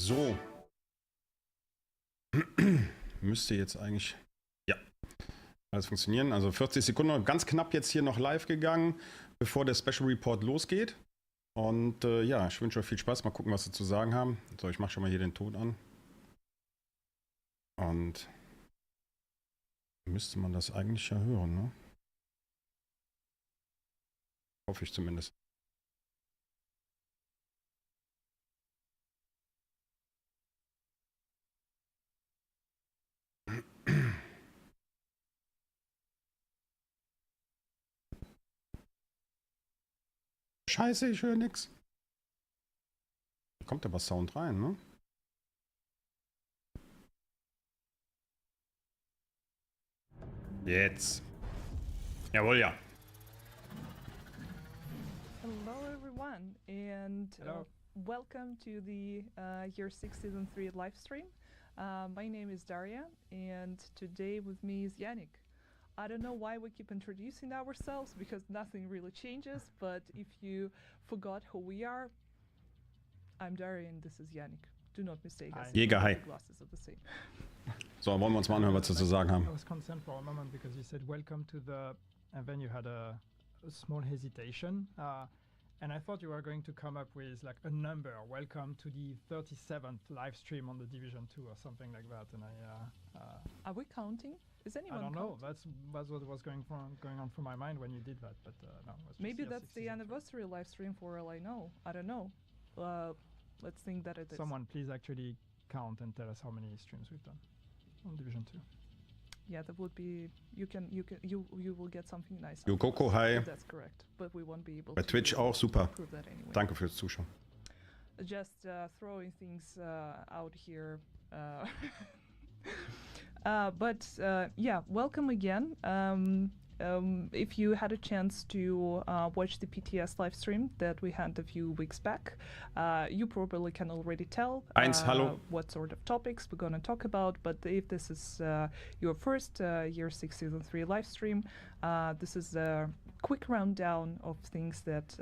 So. Müsste jetzt eigentlich... Ja. Alles funktionieren. Also 40 Sekunden. Ganz knapp jetzt hier noch live gegangen, bevor der Special Report losgeht. Und ja, ich wünsche euch viel Spaß. Mal gucken, was sie zu sagen haben. So, ich mache schon mal hier den Ton an. Und müsste man das eigentlich ja hören, ne? Hoffe ich zumindest. Scheiße, ich höre nix. Da kommt aber Sound rein, ne? Jetzt. Jawohl, ja. Hello everyone, and welcome to the Year 6 Season 3 live stream. My name is Daria, and today with me is Yannick. I don't know why we keep introducing ourselves, because nothing really changes, but if you forgot who we are, I'm Daria and this is Yannick. Do not mistake us. Jäger, hi. Glasses are the same. So, wollen wir uns mal anhören, was sie zu sagen haben. I was concerned for a moment because you said welcome to the... and then you had a small hesitation. And I thought you were going to come up with like a number. Welcome to the 37th live stream on the Division 2 or something like that. And Are we counting? Is anyone I don't know. counting? That's what was going on through my mind when you did that. But no, it was just Maybe Year that's 6 the Season 3. anniversary live stream for all I know. I don't know. Let's think that it is. Someone please actually count and tell us how many streams we've done on Division 2. Yeah, that would be. You will get something nice. Yokoko, hi. That's correct, but we won't be able Bei to Twitch auch, super. prove that anyway. Danke fürs Zuschauen. Just throwing things out here. Yeah, welcome again. If you had a chance to watch the PTS live stream that we had a few weeks back, you probably can already tell Hallo. what sort of topics we're going to talk about. But if this is your first Year 6 Season 3 live stream, this is a quick rundown of things that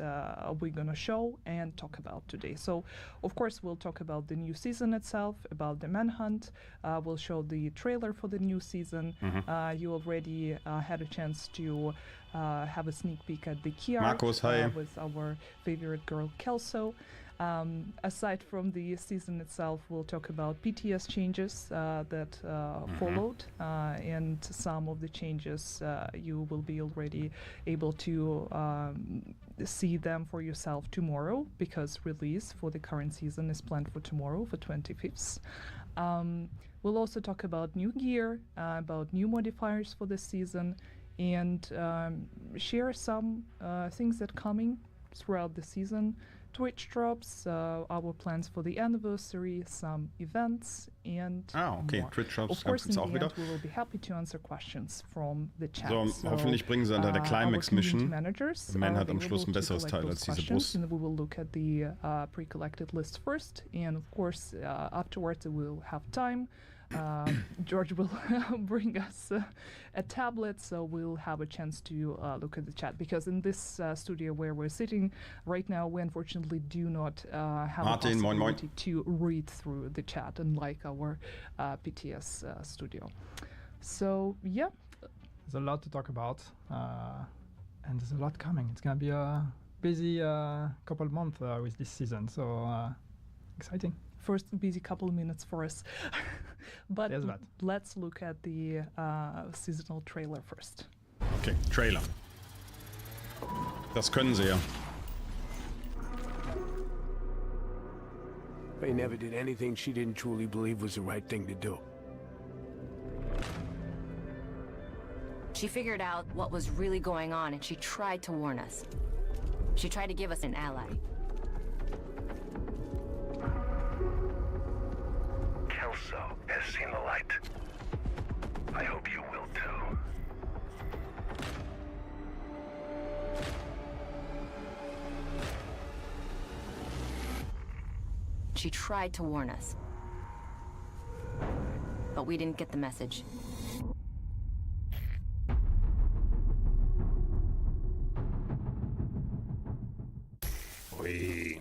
we're going to show and talk about today. So, of course, we'll talk about the new season itself, about the manhunt. We'll show the trailer for the new season. You already had a chance to have a sneak peek at the key art Marcos, hi. with our favorite girl Kelso. Aside from the season itself, we'll talk about PTS changes that followed, and some of the changes you will be already able to see them for yourself tomorrow, because release for the current season is planned for tomorrow, for 25th. We'll also talk about new gear, about new modifiers for this season, and share some things that are coming throughout the season. Twitch drops, our plans for the anniversary, some events, and okay, more. Twitch drops Of course, in gibt's the auch wieder. end, we will be happy to answer questions from the chat. So, hoffentlich bringen sie unter der Climax-Mission. The Man hat am Schluss ein besseres Teil als diese Brust. And we will look at the pre-collected list first, and of course, afterwards, we will have time. George will bring us a tablet, so we'll have a chance to look at the chat, because in this studio where we're sitting right now, we unfortunately do not have Martin, a moin, moin. possibility to read through the chat, unlike our PTS studio. So yeah, There's a lot to talk about, and there's a lot coming. It's gonna be a busy couple of months with this season, so exciting. first busy couple of minutes for us. But There's that. let's look at the seasonal trailer first. Okay, Trailer. Das können sie ja. They never did anything she didn't truly believe was the right thing to do. She figured out what was really going on, and she tried to warn us. She tried to give us an ally. Kelso has seen the light. I hope you will too. She tried to warn us. But we didn't get the message. Ui.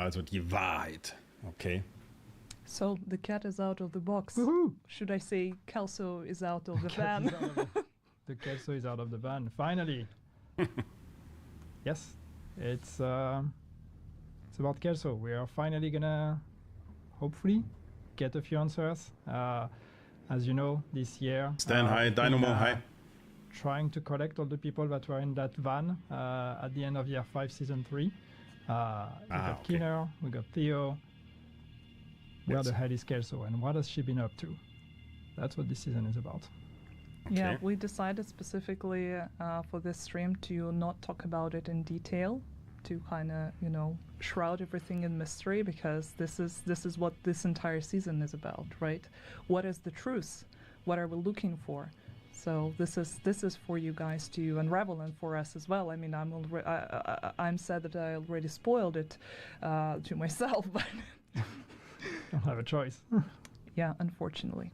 Also die Wahrheit. Okay. So the cat is out of the box. Woohoo! Should I say Kelso is out of the van? The Kelso is out of the van, finally. Yes, it's about Kelso. We are finally gonna, hopefully, get a few answers. As you know, this year... Stan, hi. Dynamo, hi. Trying to collect all the people that were in that van at the end of year 5, season 3. We got Keener, we got Theo. Where the hell is Kelso and what has she been up to? That's what this season is about. Yeah, Okay. we decided specifically for this stream to not talk about it in detail, to kind of, you know, shroud everything in mystery, because this is what this entire season is about, right? What is the truth? What are we looking for? So this is for you guys to unravel, and for us as well. I mean, I'm sad that I already spoiled it to myself, but Don't have a choice. yeah, unfortunately.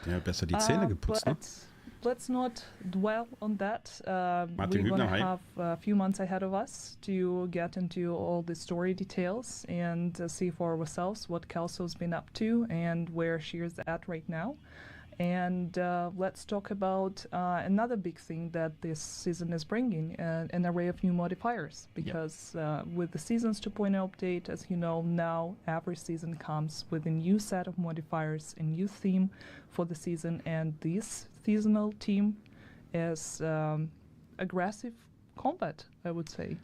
Ja, besser die Zähne geputzt, ne? But let's not dwell on that. Martin We're going to Hübner, hi. have a few months ahead of us to get into all the story details and see for ourselves what Kelso's been up to and where she is at right now. And let's talk about another big thing that this season is bringing, an array of new modifiers. Because with the Seasons 2.0 update, as you know, now every season comes with a new set of modifiers, a new theme for the season. And this seasonal theme is aggressive combat, I would say.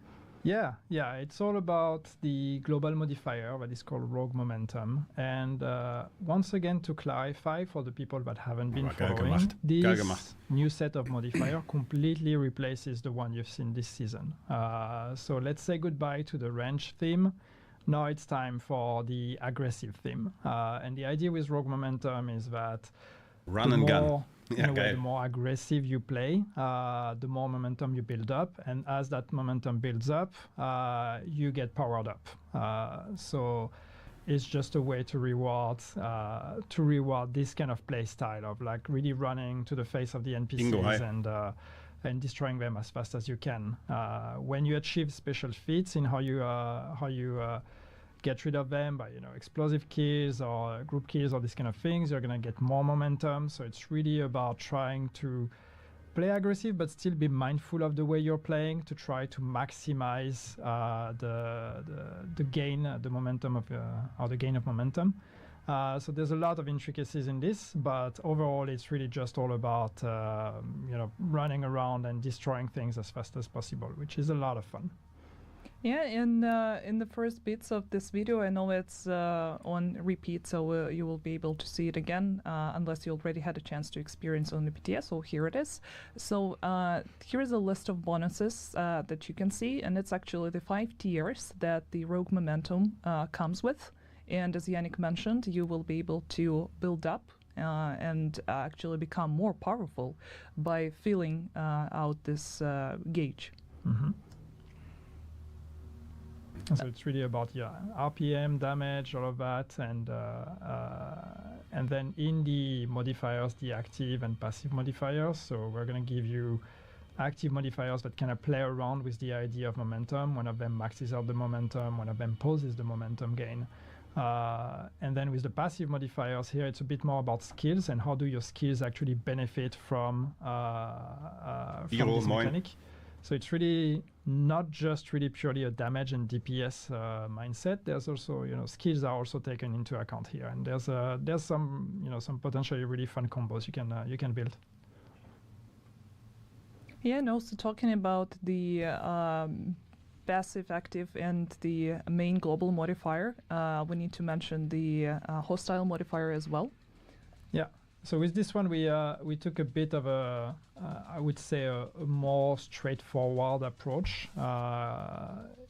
Yeah, it's all about the global modifier that is called Rogue Momentum. And once again, to clarify for the people that haven't been Geil following, gemacht. Geil this gemacht. new set of modifier completely replaces the one you've seen this season. So let's say goodbye to the range theme. Now it's time for the aggressive theme. And the idea with Rogue Momentum is that Run the and gun. more, Ja, the geil. more aggressive you play, the more momentum you build up, and as that momentum builds up, you get powered up. So it's just a way to reward this kind of play style of like really running to the face of the NPCs and destroying them as fast as you can. When you achieve special feats in how you get rid of them by, you know, explosive kills or group kills or these kind of things, you're gonna get more momentum. So it's really about trying to play aggressive but still be mindful of the way you're playing to try to maximize the gain, the momentum of or the gain of momentum. So there's a lot of intricacies in this, but overall it's really just all about you know, running around and destroying things as fast as possible, which is a lot of fun. Yeah, in the first bits of this video, I know it's on repeat, so you will be able to see it again, unless you already had a chance to experience on the PTS, so here it is. So here is a list of bonuses that you can see, and it's actually the 5 tiers that the Rogue Momentum comes with. And as Yannick mentioned, you will be able to build up and actually become more powerful by filling out this gauge. Mm-hmm. So it's really about RPM, damage, all of that, and then in the modifiers, the active and passive modifiers. So we're going to give you active modifiers that kind of play around with the idea of momentum. One of them maxes out the momentum, one of them pauses the momentum gain. And then with the passive modifiers here, it's a bit more about skills and how do your skills actually benefit from this mechanic. So it's really not just really purely a damage and DPS mindset. There's also, you know, skills are also taken into account here, and there's some, you know, some potentially really fun combos you can build. Yeah, and also talking about the passive, active, and the main global modifier, we need to mention the hostile modifier as well. Yeah. So with this one, we took a bit of a, I would say, a more straightforward approach.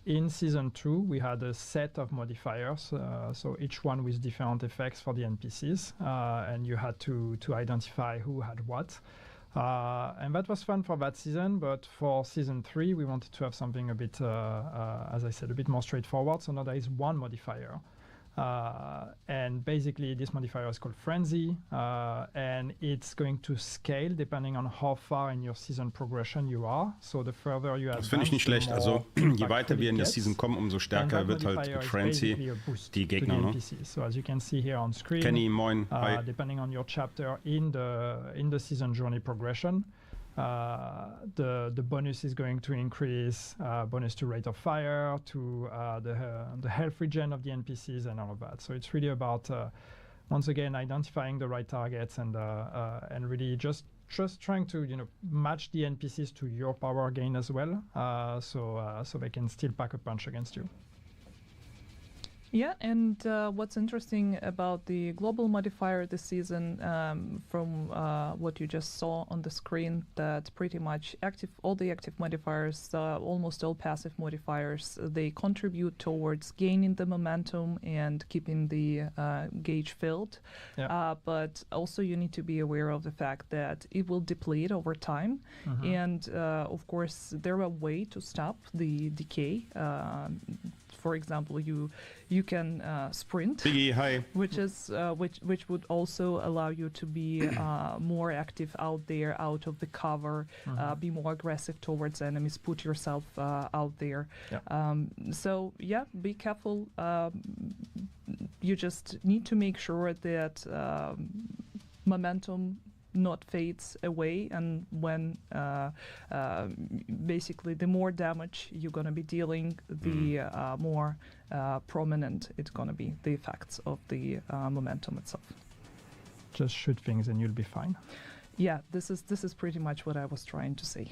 In season 2, we had a set of modifiers, so each one with different effects for the NPCs, and you had to identify who had what. And that was fun for that season, but for season 3, we wanted to have something a bit, as I said, a bit more straightforward. So now there is one modifier And basically this modifier is called Frenzy, and it's going to scale depending on how far in your season progression you are. So the further you Das finde ich nicht schlecht. Also je weiter wir in der Season kommen, umso stärker wird halt mit Frenzy die Gegner. Ne? So as you can see here on screen, Kenny, moin, hi. Depending on your chapter in the season journey progression, the bonus is going to increase, bonus to rate of fire, to the health regen of the NPCs and all of that. So it's really about once again identifying the right targets and really just trying to match the NPCs to your power gain as well, so they can still pack a punch against you. Yeah, and what's interesting about the global modifier this season, from what you just saw on the screen, that pretty much all the active modifiers, almost all passive modifiers, they contribute towards gaining the momentum and keeping the gauge filled. Yeah. But also you need to be aware of the fact that it will deplete over time. Mm-hmm. And of course, there are ways to stop the decay. For example, you can sprint, Biggie, hi. which would also allow you to be more active out there, out of the cover, be more aggressive towards enemies, put yourself out there. Yeah. So yeah, be careful. You just need to make sure that momentum not fades away, and when basically the more damage you're going to be dealing, the more prominent it's going to be, the effects of the momentum itself. Just shoot things and you'll be fine. Yeah, this is pretty much what I was trying to say.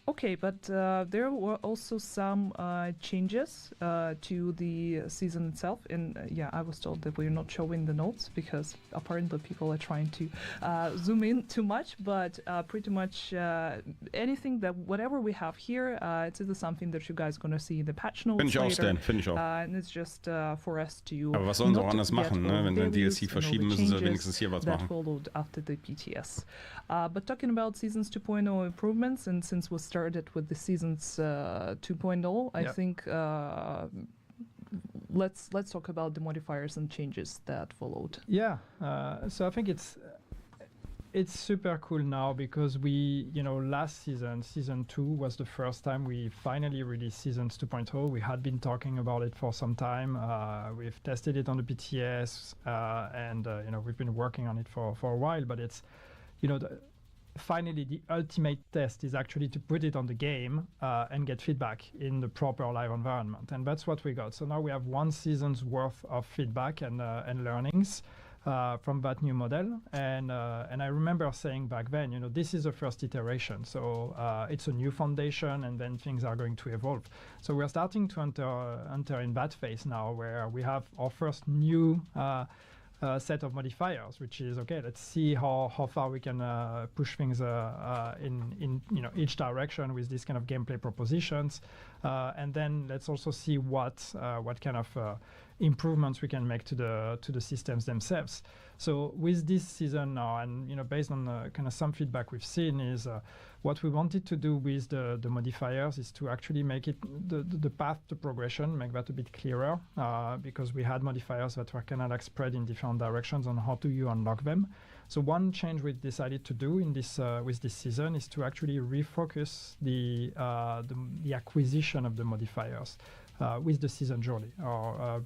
Okay, but there were also some changes to the season itself. And yeah, I was told that we're not showing the notes because apparently people are trying to zoom in too much. But pretty much anything whatever we have here, it's either something that you guys are going to see in the patch notes Finde ich auch, Stan, finde ich auch. And it's just for us to. Aber was sollen sie auch anders machen, ne? Wenn wir DLC verschieben, müssen sie wenigstens hier was machen. That followed after the PTS. But talking about Seasons 2.0 improvements, and since we started with the Seasons 2.0, I think let's talk about the modifiers and changes that followed. Yeah, so I think it's super cool now because we, last season 2 was the first time we finally released Seasons 2.0. We had been talking about it for some time. We've tested it on the PTS, and we've been working on it for a while, but it's finally the ultimate test is actually to put it on the game and get feedback in the proper live environment, and that's what we got. So now we have 1 season's worth of feedback and learnings from that new model, and I remember saying back then, this is the first iteration, so it's a new foundation, and then things are going to evolve. So we're starting to enter in that phase now, where we have our first new set of modifiers, which is okay. Let's see how far we can push things in each direction with these kind of gameplay propositions, and then let's also see what kind of improvements we can make to the systems themselves. So with this season now, and based on kind of some feedback we've seen, is what we wanted to do with the modifiers is to actually make it the path to progression, make that a bit clearer, because we had modifiers that were kind of like spread in different directions on how do you unlock them. So one change we decided to do in this with this season is to actually refocus the acquisition of the modifiers with the season journey, or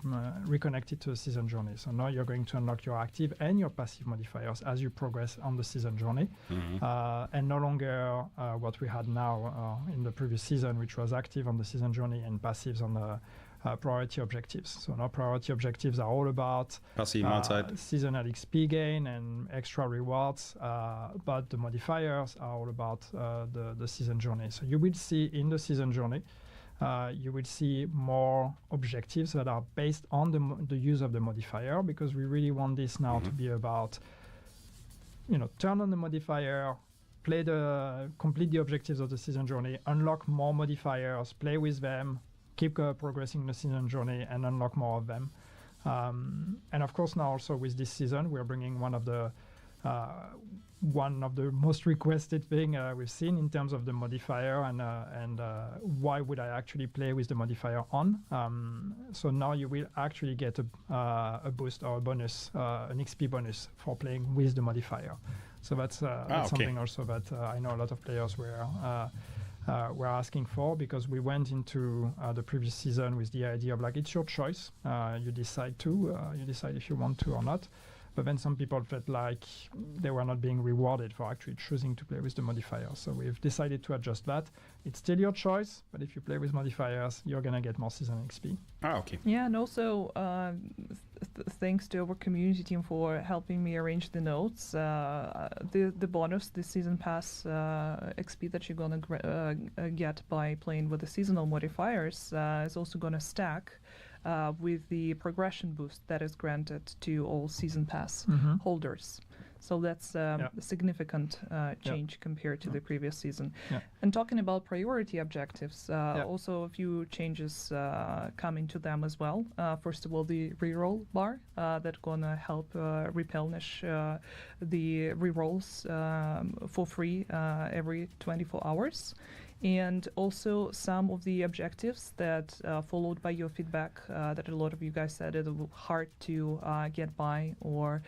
reconnect it to the season journey. So now you're going to unlock your active and your passive modifiers as you progress on the season journey, and no longer what we had now in the previous season, which was active on the season journey and passives on the priority objectives. So now priority objectives are all about seasonal XP gain and extra rewards, but the modifiers are all about the season journey. So you will see in the season journey, you will see more objectives that are based on the use of the modifier, because we really want this now to be about, turn on the modifier, complete the objectives of the season journey, unlock more modifiers, play with them, keep progressing the season journey, and unlock more of them. And of course now also with this season, we're bringing one of the one of the most requested thing we've seen in terms of the modifier and why would I actually play with the modifier on. So now you will actually get a boost or a bonus, an XP bonus for playing with the modifier. So that's something also that I know a lot of players were asking for, because we went into the previous season with the idea of like, it's your choice. You decide if you want to or not. But then some people felt like they were not being rewarded for actually choosing to play with the modifier. So we've decided to adjust that. It's still your choice, but if you play with modifiers, you're going to get more season XP. Okay. Yeah, and also thanks to our community team for helping me arrange the notes. The bonus, the season pass XP that you're going to get by playing with the seasonal modifiers is also going to stack with the progression boost that is granted to all season pass holders. So that's a significant change compared to the previous season. And talking about priority objectives, also a few changes coming to them as well. First of all, the reroll bar that's gonna help replenish the rerolls for free every 24 hours. And also some of the objectives that followed by your feedback that a lot of you guys said it was hard to get by or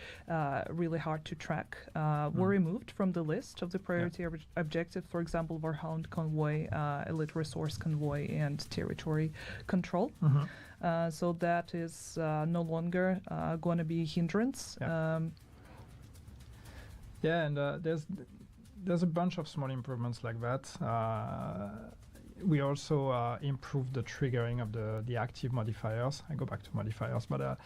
really hard to track were removed from the list of the priority objectives. For example, Warhound Convoy, Elite Resource Convoy, and Territory Control. So that is no longer going to be a hindrance. And there's a bunch of small improvements like that. We also improved the triggering of the active modifiers. I go back to modifiers, but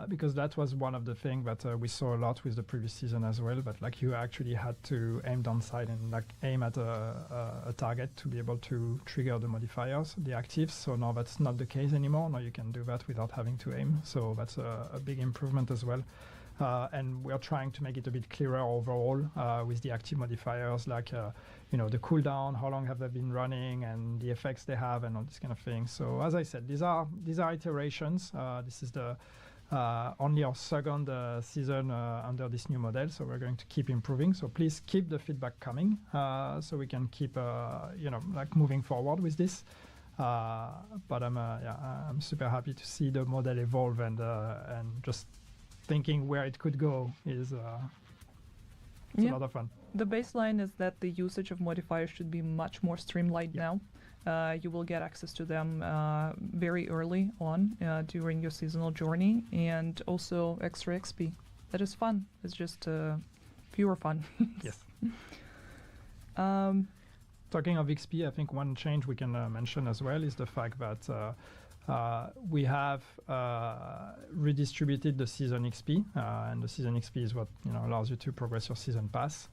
because that was one of the things that we saw a lot with the previous season as well. But like you actually had to aim down sight and like aim at a target to be able to trigger the modifiers, the actives. So now that's not the case anymore. Now you can do that without having to aim. So that's a big improvement as well. And we're trying to make it a bit clearer overall with the active modifiers, like the cooldown, how long have they been running, and the effects they have, and all this kind of thing. So as I said, these are iterations. This is the only our second season under this new model, so we're going to keep improving. So please keep the feedback coming, so we can keep moving forward with this. But I'm super happy to see the model evolve and just thinking where it could go is a lot of fun. The baseline is that the usage of modifiers should be much more streamlined now. You will get access to them very early on during your seasonal journey, and also extra XP. That is fun. It's just pure fun. Yes. Talking of XP, I think one change we can mention as well is the fact that we have redistributed the season XP, and the season XP is what allows you to progress your season pass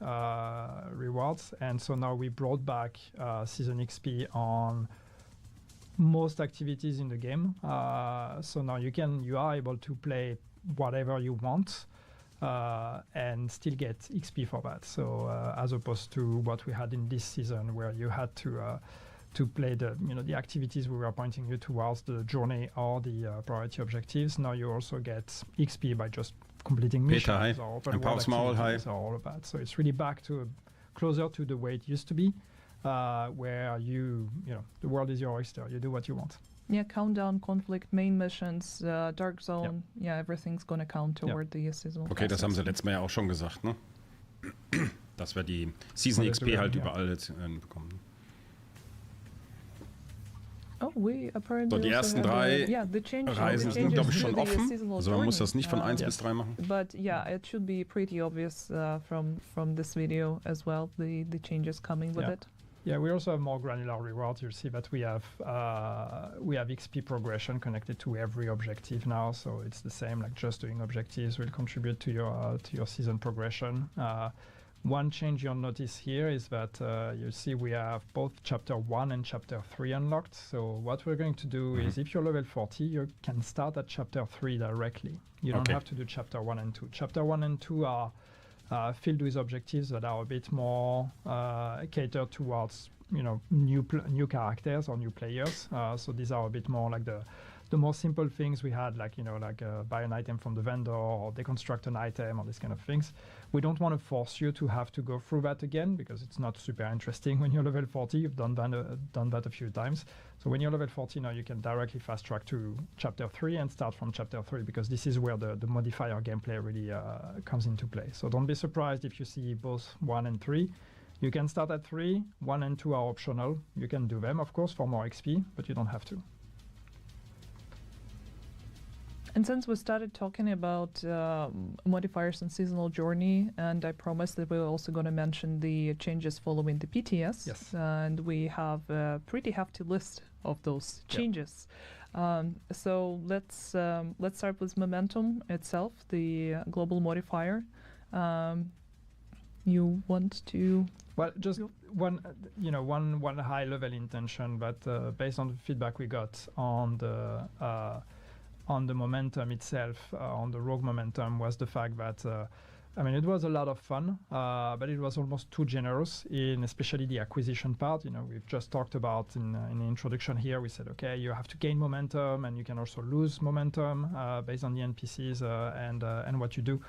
rewards. And so now we brought back season XP on most activities in the game. So now you are able to play whatever you want and still get XP for that. So as opposed to what we had in this season, where you had to play the activities we were pointing you towards, the journey or the priority objectives. Now you also get XP by just completing missions or open world activities or all of that. So it's really back to closer to the way it used to be, where the world is your oyster. You do what you want. Yeah, countdown, conflict, main missions, dark zone. Yeah, everything's gonna count toward the seasonal. Okay, das haben sie letztes Mal ja auch schon gesagt, ne? Dass wir die Season XP halt überall jetzt bekommen. Oh, we apparently so, die ersten drei Reisen sind, glaube ich, schon offen. Also man muss das nicht von 1 bis 3 machen. But yeah, it should be pretty obvious from this video as well, the changes coming with it. Yeah, we also have more granular rewards. You'll see that we have XP progression connected to every objective now. So it's the same, like just doing objectives will contribute to your season progression. One change you'll notice here is that you see we have both Chapter 1 and Chapter 3 unlocked. So what we're going to do is, if you're level 40, you can start at Chapter 3 directly. You don't have to do Chapter 1 and 2. Chapter 1 and 2 are filled with objectives that are a bit more catered towards new characters or new players. So these are a bit more like the more simple things we had, like buy an item from the vendor or deconstruct an item or these kind of things. We don't want to force you to have to go through that again because it's not super interesting when you're level 40. You've done that a few times. So when you're level 40 now, you can directly fast track to chapter 3 and start from chapter 3 because this is where the modifier gameplay really comes into play. So don't be surprised if you see both 1 and 3. You can start at 3, 1 and 2 are optional. You can do them, of course, for more XP, but you don't have to. And since we started talking about modifiers and seasonal journey, and I promised that we were also going to mention the changes following the PTS. Yes. And we have a pretty hefty list of those changes. So let's start with momentum itself, the global modifier. You want to? Well, just one high level intention, but based on the feedback we got on the momentum itself, on the rogue momentum, was the fact that it was a lot of fun, but it was almost too generous in especially the acquisition part. We've just talked about in the introduction here. We said, okay, you have to gain momentum, and you can also lose momentum based on the NPCs and what you do.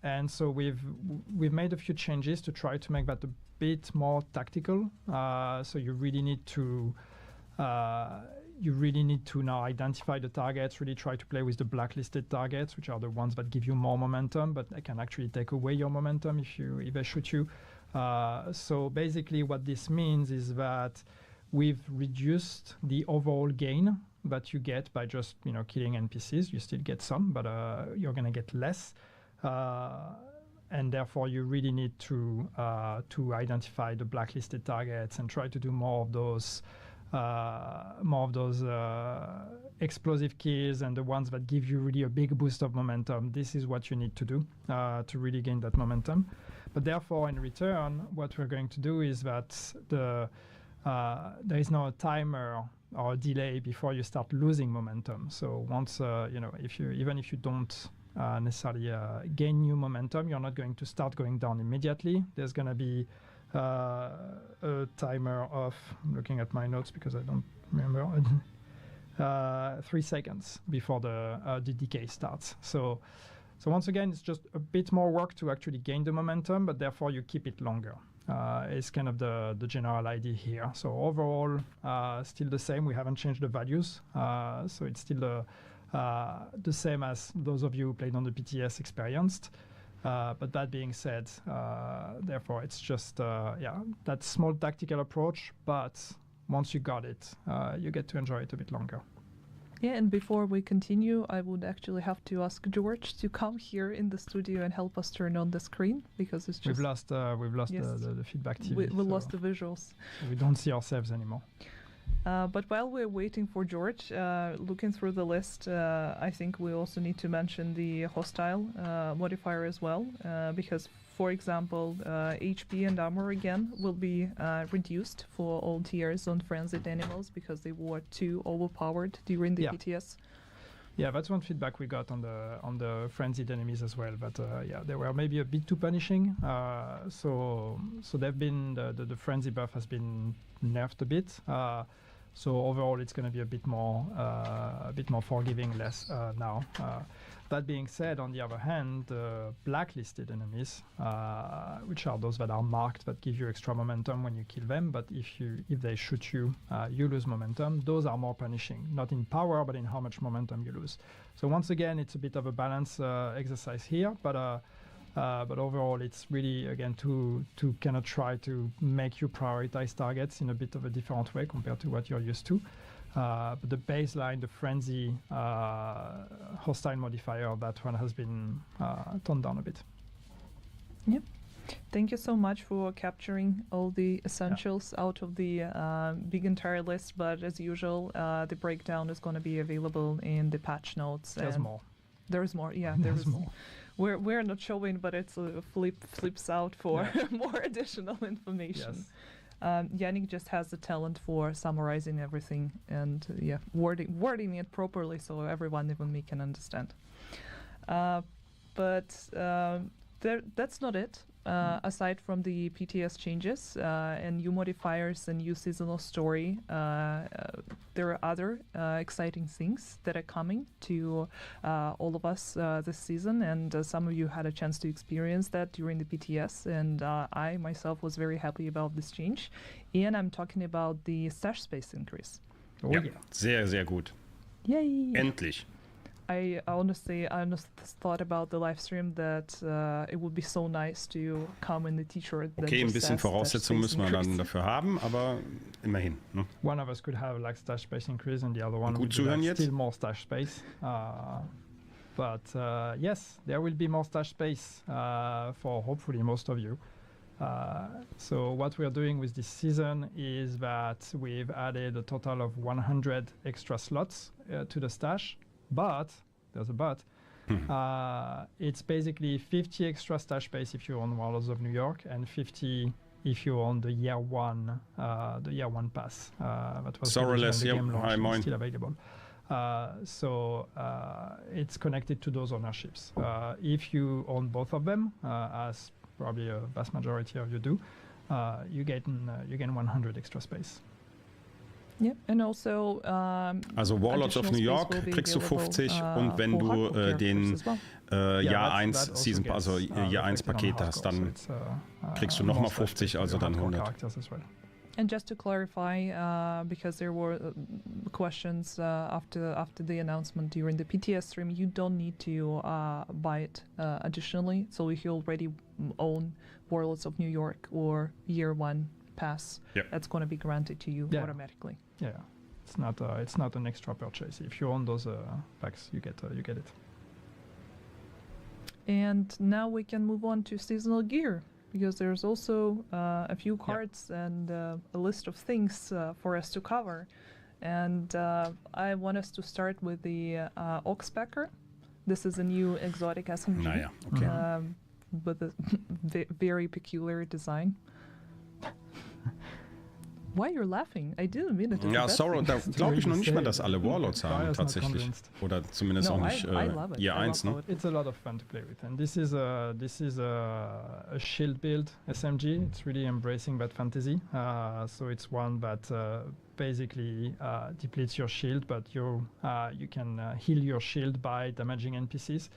And so we've made a few changes to try to make that a bit more tactical. So you really need to now identify the targets, really try to play with the blacklisted targets, which are the ones that give you more momentum, but they can actually take away your momentum if they shoot you. So basically what this means is that we've reduced the overall gain that you get by just killing NPCs. You still get some, but you're going to get less. And therefore you really need to identify the blacklisted targets and try to do more of those explosive kills and the ones that give you really a big boost of momentum. This is what you need to do to really gain that momentum. But therefore, in return, what we're going to do is that there is now a timer or a delay before you start losing momentum. So once even if you don't necessarily gain new momentum, you're not going to start going down immediately. There's going to be a timer of, I'm looking at my notes because I don't remember, 3 seconds before the decay starts. So once again, it's just a bit more work to actually gain the momentum, but therefore you keep it longer. It's kind of the general idea here. So overall, still the same. We haven't changed the values. So it's still the same as those of you who played on the PTS experienced. But that being said, therefore, it's just that small tactical approach. But once you got it, you get to enjoy it a bit longer. Yeah, and before we continue, I would actually have to ask George to come here in the studio and help us turn on the screen because it's just we've lost the feedback TV. We lost the visuals. So we don't see ourselves anymore. But while we're waiting for George, looking through the list, I think we also need to mention the hostile modifier as well, because, for example, HP and armor again will be reduced for all tiers on frenzied animals because they were too overpowered during the PTS. Yeah, that's one feedback we got on the frenzied enemies as well. But they were maybe a bit too punishing. So they've been the frenzy buff has been nerfed a bit. So overall, it's going to be a bit more forgiving less now. That being said, on the other hand, the blacklisted enemies, which are those that are marked that give you extra momentum when you kill them, but if they shoot you, you lose momentum. Those are more punishing, not in power, but in how much momentum you lose. So once again, it's a bit of a balance exercise here, but overall, it's really, again, to kind of try to make you prioritize targets in a bit of a different way compared to what you're used to. But the baseline, the frenzy hostile modifier, that one has been toned down a bit. Yep. Thank you so much for capturing all the essentials out of the big entire list. But as usual, the breakdown is going to be available in the patch notes. There's more. There's more. Yeah, there's more. We're not showing, but it's flips out for more additional information. Yes. Yannick just has the talent for summarizing everything and wording it properly so everyone, even me, can understand. But that's not it. aside from the PTS changes and new modifiers and new seasonal story, there are other exciting things that are coming to all of us this season, and some of you had a chance to experience that during the PTS, and I myself was very happy about this change. And I'm talking about the stash space increase. Oh, Ja, yeah. sehr, sehr gut. Yay! Endlich. I honestly thought about the live stream that it would be so nice to come in the T-shirt. that Okay, ein just bisschen says Voraussetzungen stash müssen wir space dann increase. dafür haben, aber immerhin. Ne? One of us could have like stash space increase, and the other one Gut would be zuhören like jetzt? still more stash space. But yes, there will be more stash space for hopefully most of you. So what we are doing with this season is that we've added a total of 100 extra slots to the stash, but there's a but. It's basically 50 extra stash space if you own Warlords of New York, and 50 if you own the year one pass. That was Sorrowless, released when the yeah, game launched, hi, and moin. it's still available. So it's connected to those ownerships. If you own both of them, as probably a vast majority of you do, you gain 100 extra space. Yeah, and also Also Warlords of New additional York space will be kriegst du available, 50 und wenn for du hardcore characters den as well. Jahr that 1 also Season, gets, also Jahr 1 reflected on Paket hast, hardcore, dann so it's, kriegst du more nochmal stash 50, space for also your dann hardcore 100. characters as well. And just to clarify, because there were questions after the announcement during the PTS stream, you don't need to buy it additionally. So if you already own Warlords of New York or Year 1 pass, Yep. that's going to be granted to you Yeah. automatically. Yeah, it's not an extra purchase. If you own those packs, you get it. And now we can move on to seasonal gear, because there's also a few cards and a list of things for us to cover. And I want us to start with the Oxpecker. This is a new exotic SMG Naja, okay. with a very peculiar design. Why you're laughing? I didn't mean it. as a Ja, bad Sorrow, thing. da glaube ich noch nicht mal, dass say. alle Warlords haben Bias not tatsächlich. convinced. Oder zumindest auch No, nicht I love it. Jahr I 1, love ne? how it It's a lot of fun to play with, and this is a shield build SMG. It's really embracing that fantasy. So it's one that basically depletes your shield, but you can heal your shield by damaging NPCs.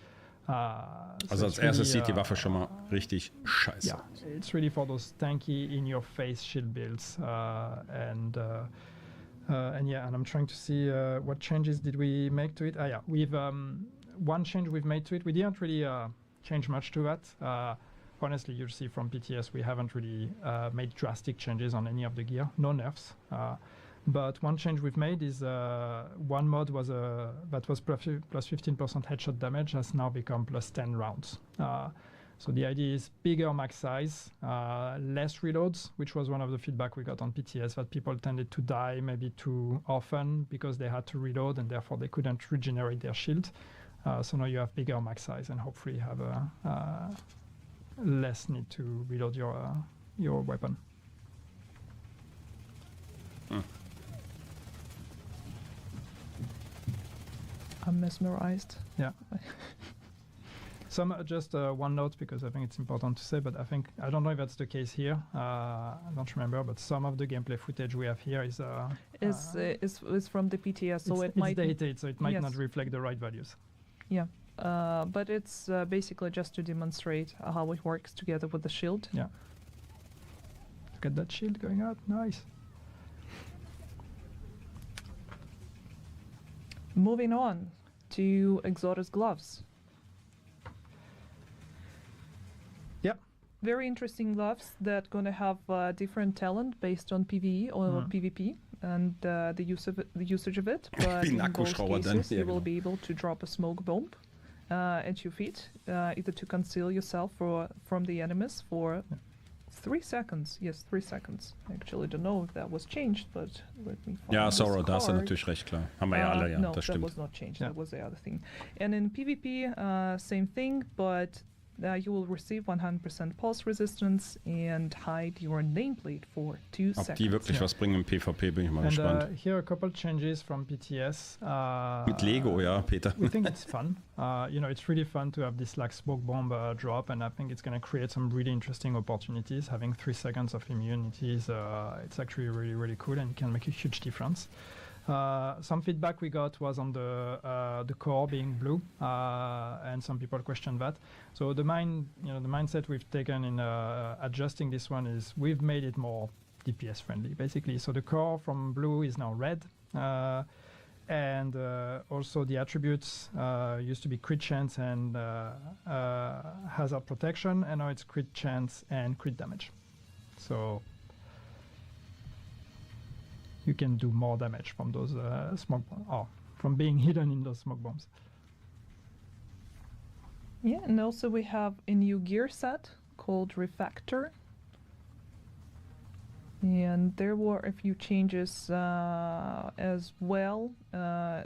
Also als erstes sieht die Waffe schon mal richtig scheiße Yeah, aus. it's really for those tanky in-your-face shield builds, and I'm trying to see what changes did we make to it. We've one change we've made to it. We didn't really change much to that. Honestly, you'll see from PTS we haven't really made drastic changes on any of the gear. No nerfs. But one change we've made is one mod that was plus 15% headshot damage has now become plus 10 rounds. So the idea is bigger max size, less reloads, which was one of the feedback we got on PTS, that people tended to die maybe too often because they had to reload and therefore they couldn't regenerate their shield. So now you have bigger max size and hopefully have a less need to reload your weapon. I'm mesmerized. Yeah. Some just one note, because I think it's important to say, but I don't know if that's the case here. I don't remember, but some of the gameplay footage we have here is from the PTS, so it's might dated, so it might yes. not reflect the right values. Yeah, but it's basically just to demonstrate how it works together with the shield. Yeah. Look at that shield going up. Nice. Moving on to Exotus gloves. Yep. Very interesting gloves that gonna have different talent based on PvE or PvP and the usage of it. But Wie ein in both Akkuschrauber dann. cases, Ja, you will genau. be able to drop a smoke bomb at your feet, either to conceal yourself from the enemies for 3 seconds. Yes, 3 seconds. I actually don't know if that was changed, but let me find Ja, this Sorrow, da hast du card. natürlich recht, klar. Haben wir ja alle, ja, No, das that stimmt. was not changed. Yeah. That was the other thing. And in PvP, same thing, but you will receive 100% pulse resistance and hide your nameplate for 2 Ob seconds. die wirklich was bringen im PvP, bin ich mal gespannt. Here are a couple changes from PTS. Mit Lego, ja, Peter. We think it's fun. It's really fun to have this like smoke bomb drop, and I think it's going to create some really interesting opportunities. Having 3 seconds of immunity is it's actually really, really cool, and it can make a huge difference. Some feedback we got was on the core being blue, and some people questioned that. So the mindset we've taken in adjusting this one is we've made it more DPS friendly, basically. So the core from blue is now red, and also the attributes used to be crit chance and hazard protection, and now it's crit chance and crit damage. So you can do more damage from those smoke from being hidden in those smoke bombs. Yeah, and also we have a new gear set called Refactor. And there were a few changes as well.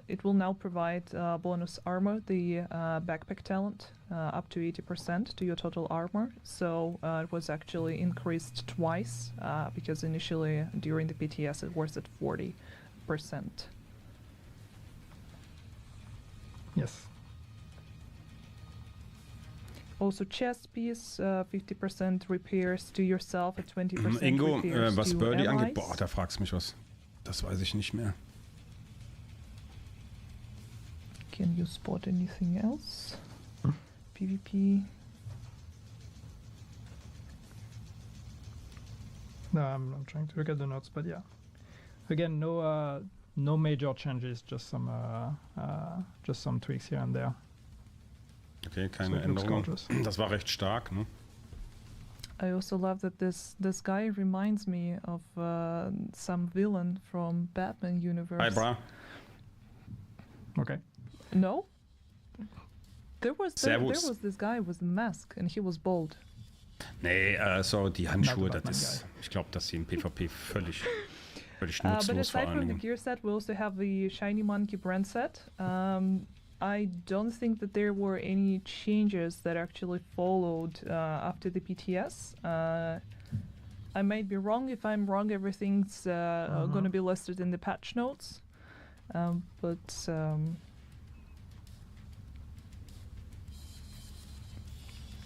It will now provide bonus armor, the backpack talent, up to 80% to your total armor. So it was actually increased twice, because initially during the PTS it was at 40%. Yes. Also chest piece, 50% repairs to yourself, at 20% Ingo, repairs was to Birdie allies. angeht, boah, da fragst du mich was. Das weiß ich nicht mehr. Can you spot anything else? PvP. No, I'm trying to look at the notes, but yeah. Again, no major changes, just some tweaks here and there. Okay, keine So it looks Änderung. gorgeous. Das war recht stark, ne? I also love that this guy reminds me of some villain from Batman universe. Hi, bra. Okay. No? There was Servus. this guy with the mask and he was bald. Nee, so die Handschuhe, Not das Batman ist, ich glaube, dass sie im PvP völlig But nutzlos vor aside allen from the Dingen. gear set, we also have the Shiny Monkey brand set. I don't think that there were any changes that actually followed after the PTS. I might be wrong. If I'm wrong, everything's going to be listed in the patch notes.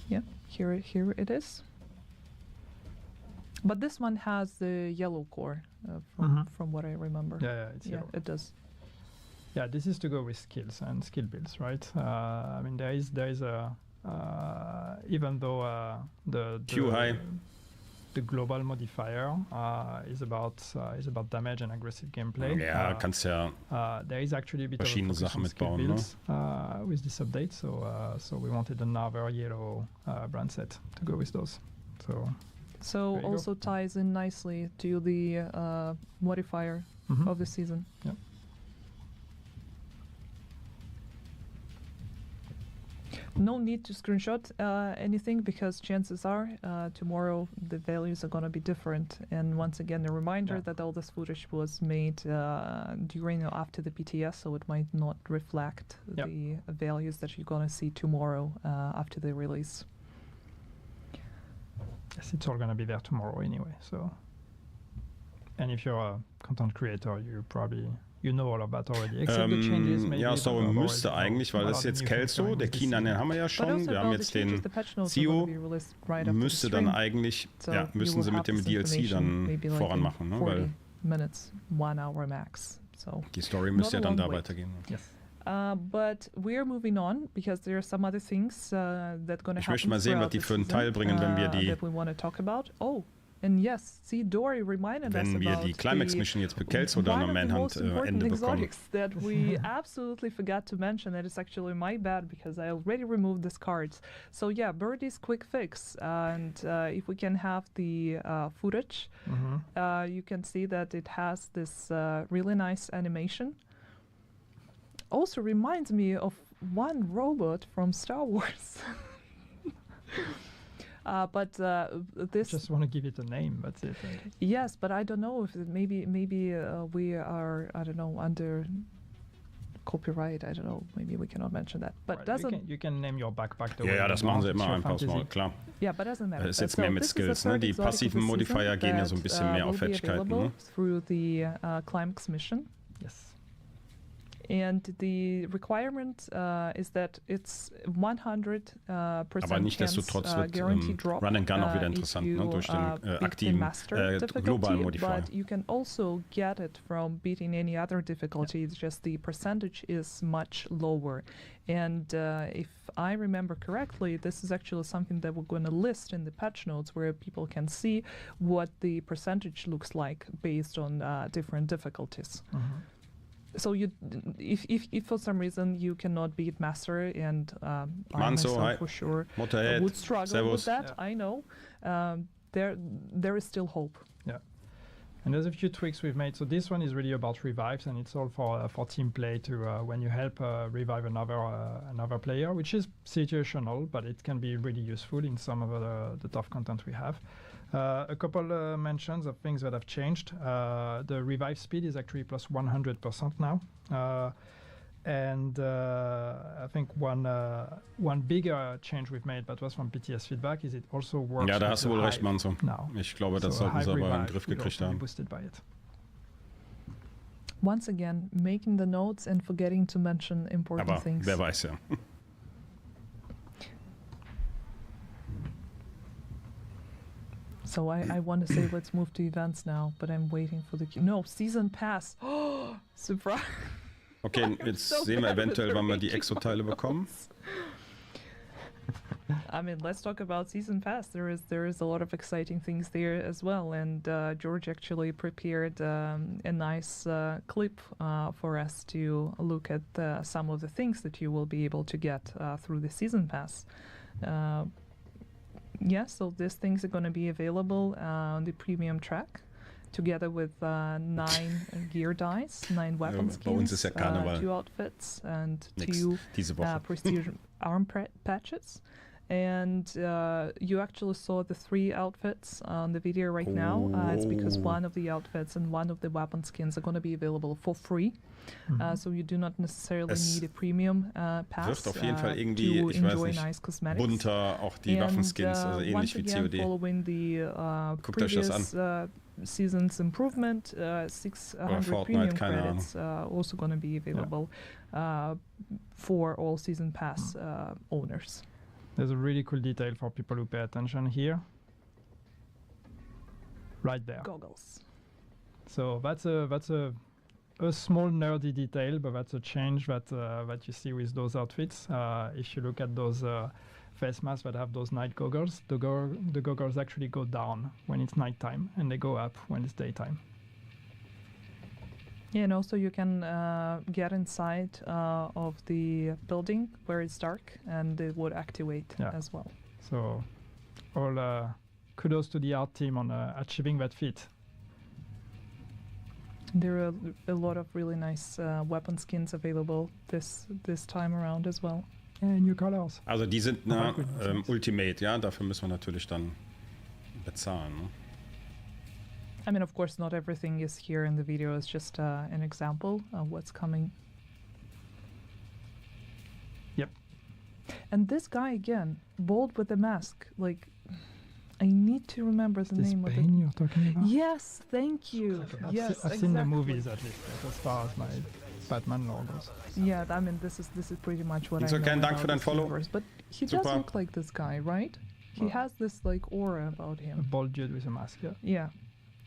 Yeah, here it is. But this one has the yellow core, from what I remember. Yeah, it's yellow. It does. Yeah, this is to go with skills and skill builds, right? I mean, there is a even though Too high. the global modifier is about damage and aggressive gameplay. Ja, kannst ja There is actually a bit of a verschiedene focus Sachen on skill mitbauen, ne? builds with this update. So we wanted another yellow brand set to go with those. So there you go. Also ties in nicely to the modifier of the season. Yeah. No need to screenshot anything because chances are tomorrow the values are going to be different. And once again, a reminder that all this footage was made during or after the PTS, so it might not reflect the values that you're going to see tomorrow after the release. Yes, it's all going to be there tomorrow anyway. So, and if you're a content creator, you know all of that already. Except the changes maybe. Ja, so that müsste already eigentlich, weil das ist jetzt Kelso, der Keenan, den haben wir ja But schon. also Wir haben about jetzt the changes, den the patch notes are CEO, going to be released right after the müsste dann stream. eigentlich, So ja, you müssen will sie have mit dem this DLC information dann maybe like voran in machen, ne? 40 Weil minutes, 1 hour max. So die Story müsste ja not a dann da long wait. weitergehen. Yes. But we're moving on because there are some other things that going to Ich happen. möchte mal sehen, was throughout die the für einen season, Teil bringen, wenn wir die that we want to talk about. Oh, and yes, see, Dory reminded us Wenn wir about die Climax the Mission jetzt mit Kelso dann am one of the Manhunt most important Ende bekommen. exotics that we absolutely forgot to mention. That is actually my bad because I already removed these cards. So yeah, Birdie's quick fix, and if we can have the footage, you can see that it has this really nice animation. Also reminds me of one robot from Star Wars. But this Just want to give it a name. That's it. yes, but I don't know if maybe we are, I don't know, under copyright. I don't know. Maybe we cannot mention that. But Right, doesn't. you can name your backpack the Ja, way ja, you das machen want. sie It's immer your einfach so, fantasy. klar. Yeah, but doesn't matter. Das ist jetzt So mehr mit this is the Skills, ne? third Die exotic of passiven the Modifier season gehen ja so ein that, bisschen mehr will auf be Fähigkeiten, available ne? through the Climax mission. Yes. And the requirement is that it's 100% Aber nichtsdestotrotz wird guaranteed drop. Run and Gun auch wieder if interessant, you, ne? Durch den beat the aktiven master difficulty, globalen Modifier. But you can also get it from beating any other difficulty. It's just the percentage is much lower. And if I remember correctly, this is actually something that we're going to list in the patch notes, where people can see what the percentage looks like based on different difficulties. So you, if for some reason you cannot beat master, and I Manso, myself hi. for sure Motorhead, would struggle servus. with that, I know, there is still hope. Yeah. And there's a few tweaks we've made. So this one is really about revives, and it's all for team play to when you help revive another player, which is situational, but it can be really useful in some of the tough content we have. A couple mentions of things that have changed. The revive speed is actually plus 100% now. And I think one bigger change we've made, but was from PTS feedback, is it also works. Ja, da hast du wohl recht, Manso. Now. Ich glaube, das So sollten sie Hive aber in den Revive Griff will gekriegt also be haben. boosted by it. Once again, making the notes and forgetting to mention important Aber things. wer weiß ja. So I want to say let's move to events now, but I'm waiting for the no season pass. Oh, surprise! Okay, jetzt sehen wir eventuell, wann wir die Exo-Teile bekommen. I mean, let's talk about season pass. There is a lot of exciting things there as well, and George actually prepared a nice clip for us to look at some of the things that you will be able to get through the season pass. Yeah, so these things are going to be available on the premium track, together with 9 gear dice, 9 weapon Bei uns skins, ist ja Karneval. 2 outfits, and Nix, 2 diese Woche. prestige arm patches. And you actually saw the 3 outfits on the video right now. It's because one of the outfits and one of the weapon skins are going to be available for free. So you do not necessarily need a premium pass Wird auf jeden Fall irgendwie, to ich weiß enjoy nicht, nice cosmetics. bunter, auch die And, Waffenskins, also ähnlich once wie again, COD. following the Guckt euch das previous season's improvement, 600 Fortnite, premium keine credits also going to be available for all season pass owners. There's a really cool detail for people who pay attention here. Right there. Goggles. So that's a small nerdy detail, but that's a change that you see with those outfits. If you look at those face masks that have those night goggles, the goggles actually go down when it's nighttime, and they go up when it's daytime. Yeah, and also you can get inside of the building where it's dark, and it would activate as well. So all kudos to the art team on achieving that feat. There are a lot of really nice weapon skins available this time around as well. And new colors. Also die sind Ultimate, ja, dafür müssen wir natürlich dann bezahlen. Ne? I mean, of course, not everything is here in the video. It's just an example of what's coming. Yep. And this guy again, bold with the mask. Like, I need to remember the name of it. Spain you're talking about? Yes, thank you. Yes, I've seen the movies at least, as far as my Batman logos. Yeah, I mean, this is pretty much what It's I know okay, danke about für dein this Follow. universe. But he Super. does look like this guy, right? He has this like aura about A him. bald dude with a mask, yeah. Yeah.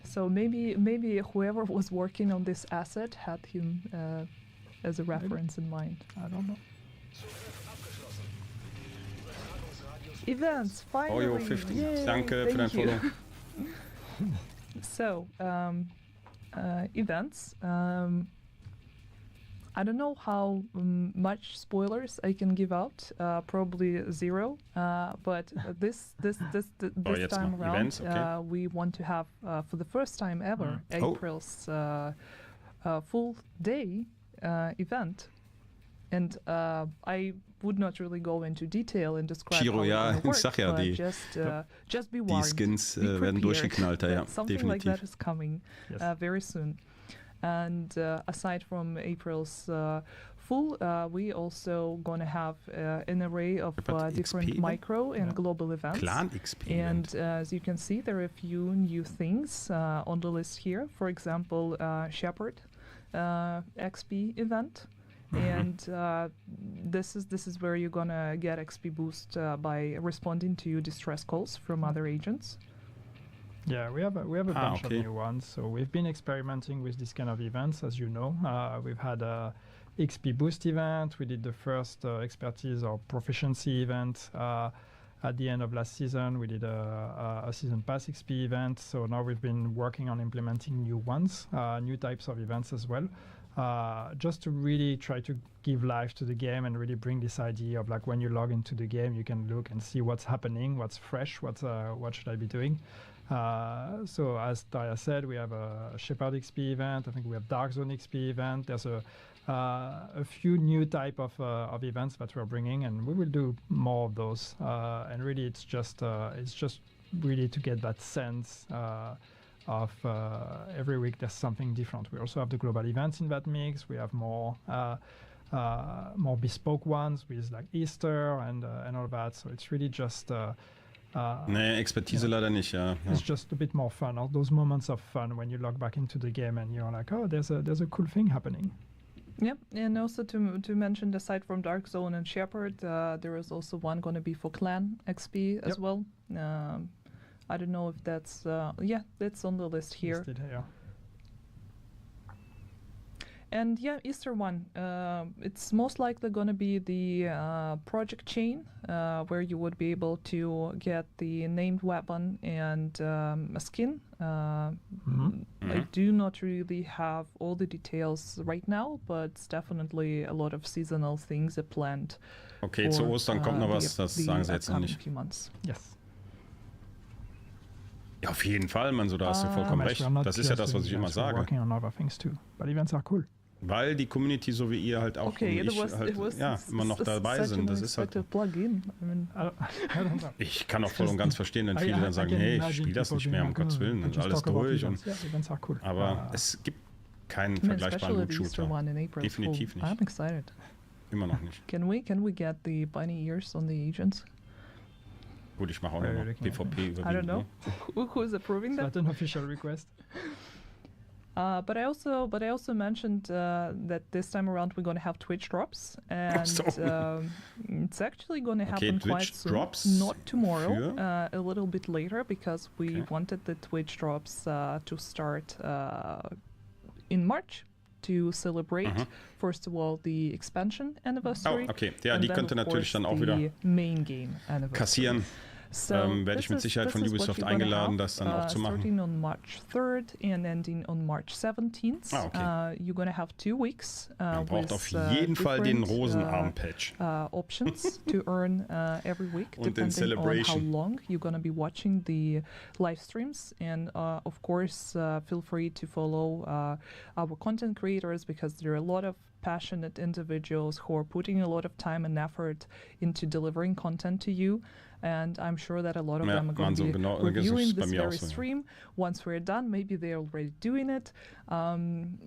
So maybe whoever was working on this asset had him as a reference in mind. I don't know. Events, finally. Oyo 50. Yay, Danke für dein thank you. Follow. So, events. I don't know how much spoilers I can give out. Probably 0. But this jetzt time mal around, Events, okay. we want to have for the first time ever April's full day event. And I would not really go into detail and describe Chiro, how ja, it's gonna ich sag ja, work, die- but just be Die warned. Skins Be werden prepared durchgeknallter, ja, that something like definitiv. that is coming Yes. very soon. And aside from April's useful. We also gonna have an array of But different XP micro and Yeah. global events. Clan XP. And as you can see, there are a few new things on the list here. For example, Shepherd XP event. And this is where you're gonna get XP boost by responding to distress calls from other agents. Yeah, we have a bunch okay. of new ones. So we've been experimenting with this kind of events, as you know. We've had a XP boost event. We did the first expertise or proficiency event at the end of last season. We did a season pass XP event. So now we've been working on implementing new ones, new types of events as well. Just to really try to give life to the game and really bring this idea of like when you log into the game, you can look and see what's happening, what's fresh, what should I be doing. So as Daria said, we have a Shepherd XP event. I think we have Dark Zone XP event. There's a few new type of events that we're bringing, and we will do more of those. And really, it's just really to get that sense of every week there's something different. We also have the global events in that mix. We have more bespoke ones with like Easter and all that. So it's really just Nee, Expertise leider nicht, ja. it's just a bit more fun. All those moments of fun when you log back into the game and you're like, oh, there's a cool thing happening. Yep, and also to mention, aside from Dark Zone and Shepherd, there is also one going to be for Clan XP as well. I don't know if that's that's on the list here. Listed here. And yeah, Easter one. It's most likely going to be the project chain, where you would be able to get the named weapon and a skin. I do not really have all the details right now, but it's definitely a lot of seasonal things are planned. Okay, zu Ostern kommt noch was, das sagen sie jetzt noch nicht. Few months. Yes. Ja, auf jeden Fall, man, so da hast du vollkommen recht. Das ist ja das, was ich immer sage. Working on other things too, but events are cool. Weil die Community, so wie ihr halt auch Okay, und ich halt, immer noch dabei sind. Das ist halt. Plugin. I mean, I don't know. Ich kann auch voll und ganz verstehen, wenn viele dann sagen, hey, ich spiele das nicht mehr, um Gottes Willen, und alles durch. Und, events are cool. aber es gibt keinen I mean, vergleichbaren especially the Easter Loot-Shooter. one in April. Definitiv nicht. I'm excited. Immer noch nicht. Can we get the bunny ears on the agents? Gut, ich mache auch noch PvP überwiegend. I don't know. Who's approving Is that? that an official request? But I also mentioned that this time around we're going to have Twitch drops, and it's actually going to happen quite Twitch soon. drops Not tomorrow, a little bit later, because we wanted the Twitch drops to start in March to celebrate first of all the expansion anniversary. Oh, okay. Ja, and die then, könnte of natürlich course, dann auch wieder the main game anniversary. kassieren. So werde ich mit Sicherheit von Ubisoft eingeladen, das dann auch zu machen. Starting on March 3rd and ending on March 17th. Okay. You're gonna have 2 weeks. Man braucht auf jeden Fall den Rosenarm-Patch. Options to earn every week, Und den depending on how Celebration. long you're gonna be watching the live streams. And of course, feel free to follow our content creators, because there are a lot of passionate individuals who are putting a lot of time and effort into delivering content to you. And I'm sure that a lot of them are going to be reviewing this very stream. Once we're done, maybe they're already doing it. And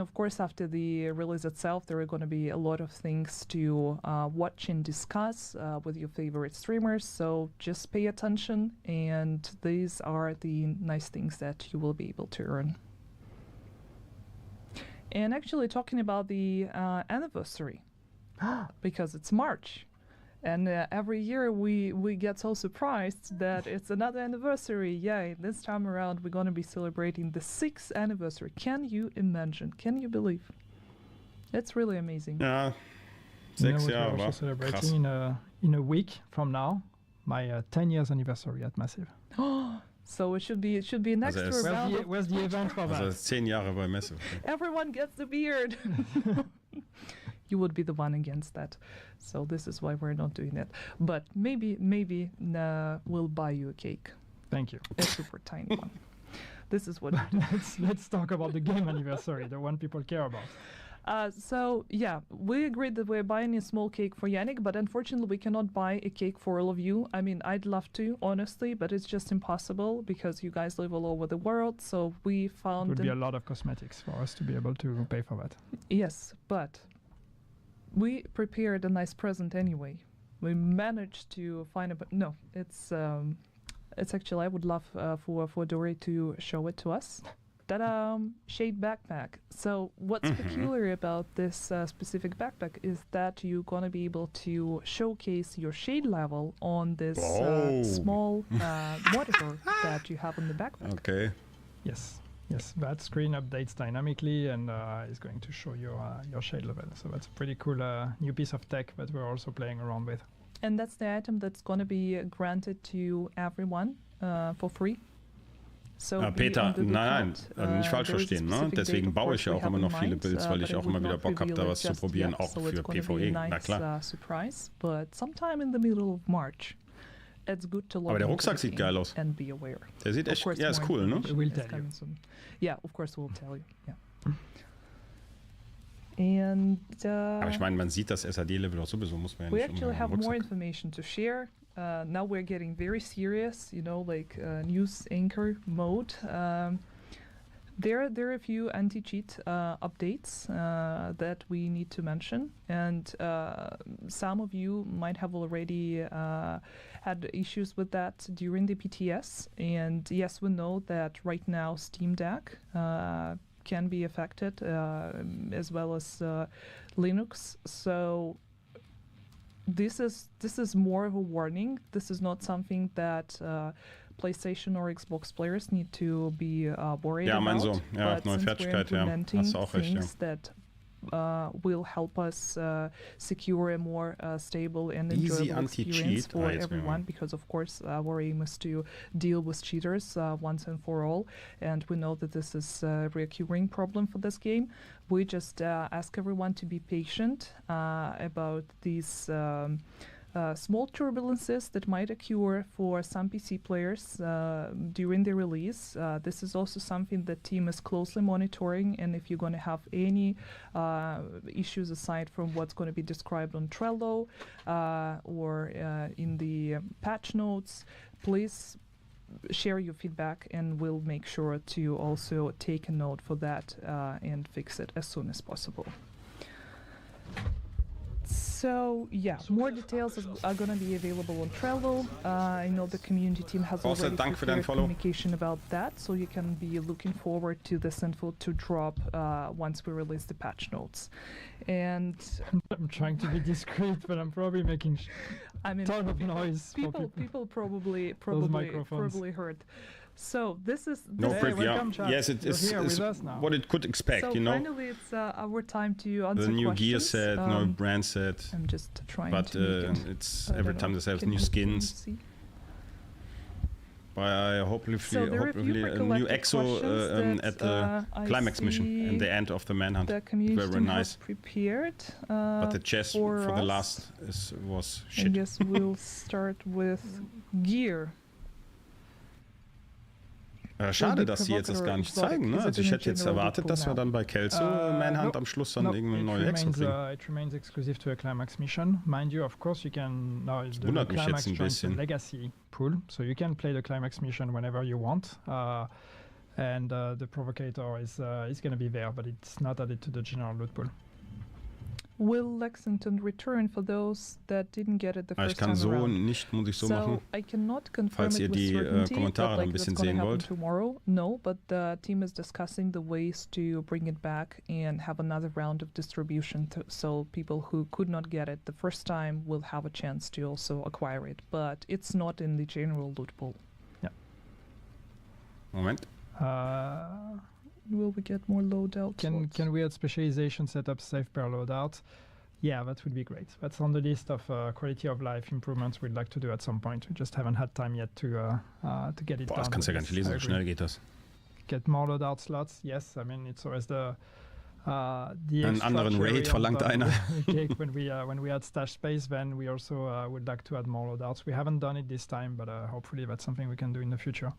of course, after the release itself, there are going to be a lot of things to watch and discuss with your favorite streamers. So just pay attention, and these are the nice things that you will be able to earn. And actually, talking about the anniversary, because it's March. And every year we get so surprised that it's another anniversary. Yay, this time around we're going to be celebrating the 6th anniversary. Can you imagine? Can you believe? It's really amazing. Ja, You know 6 what Jahre, we're also war krass. celebrating in a week from now, my 10 years anniversary at Massive. So it should be an Also extra round of Where's the event for Also that? 10 Jahre bei Messe. everyone gets the beard. You would be the one against that. So this is why we're not doing it. But maybe we'll buy you a cake. Thank you. A super tiny one. This is what we do. Let's talk about the game anniversary, the one people care about. So yeah, we agreed that we're buying a small cake for Yannick, but unfortunately we cannot buy a cake for all of you. I mean, I'd love to, honestly, but it's just impossible because you guys live all over the world. So we It found would be a lot of cosmetics for us to be able to pay for that. yes, but we prepared a nice present anyway. We managed to find no, it's actually, I would love for Dory to show it to us. Ta-da! Shade backpack. So what's peculiar about this specific backpack is that you're going to be able to showcase your shade level on this small monitor that you have on the backpack. Okay. Yes, that screen updates dynamically and is going to show your shade level. So that's a pretty cool new piece of tech that we're also playing around with. And that's the item that's going to be granted to everyone for free. So Peter, nein, nicht falsch verstehen, ne? Deswegen baue ich ja auch immer noch viele Builds, weil ich auch immer wieder Bock habe, da was zu probieren, auch für PvE, na klar. Surprise, but sometime in the middle of March. It's good to learn. Aber der Rucksack sieht geil aus. And be aware. Der sieht echt, ja, ist cool, ne? We'll tell you. Yeah, of course we'll tell you. Yeah. And aber ich meine, man sieht das SAD-Level auch sowieso, muss man ja we nicht actually have more information to share. Now we're getting very serious, you know, like news anchor mode. There are a few anti-cheat updates that we need to mention, and some of you might have already had issues with that during the PTS. And yes, we know that right now Steam Deck can be affected, as well as Linux. So this is more of a warning. This is not something that PlayStation or Xbox players need to be worried about. Mein Sohn. Ja, but neue since Fertigkeit, we're ja. implementing Hast du auch recht, ja. things that will help us secure a more stable and Easy enjoyable experience anti-cheat. for everyone, because of course our aim is to deal with cheaters once and for all, and we know that this is a recurring problem for this game. We just ask everyone to be patient about these small turbulences that might occur for some PC players during the release. This is also something the team is closely monitoring, and if you're going to have any issues aside from what's going to be described on Trello or in the patch notes, please share your feedback, and we'll make sure to also take a note for that and fix it as soon as possible. So yeah, more details are going to be available on Trello. I know the community team has already prepared communication about that, so you can be looking forward to this info to drop once we release the patch notes. And I'm trying to be discreet, but I'm probably making ton of noise. People probably heard. So this is yes, it is what it could expect, so you know. Finally, it's our time to answer the new questions. gear set, no brand set. I'm just trying but to it's every time they have new skins. Hopefully a new EXO at the climax mission and the end of the Manhunt. The community very nice. Prepared, but the chest for the last was shit. I guess we'll start with gear. Schade, dass sie jetzt das gar nicht zeigen. Ne? Also ich hätte jetzt erwartet, dass wir dann bei Kelso Manhunt am Schluss dann irgendwie eine neue Exo kriegen. It remains exclusive to a climax mission. Mind you, of course, you can now the climax joins the legacy pool, so you can play the climax mission whenever you want. And the provocator is going to be there, but it's not added to the general loot pool. Will Lexington return for those that didn't get it the first time Ich kann so around? nicht, muss ich so machen. I cannot confirm Falls ihr it with die certainty, Kommentare but ein bisschen sehen wollt. Tomorrow, no, but the team is discussing the ways to bring it back and have another round of distribution, so people who could not get it the first time will have a chance to also acquire it. But it's not in the general loot pool. Yeah. Moment. Will we get more loadout? Can we add specialization setup safe per loadout? Yeah, that would be great. That's on the list of quality of life improvements we'd like to do at some point. We just haven't had time yet to get it done. Das kannst du ja gar nicht lesen, so schnell geht das. Get more loadout slots? Yes, I mean it's always the einen anderen Raid verlangt einer. When we add stash space, then we also would like to add more loadouts. We haven't done it this time, but hopefully that's something we can do in the future.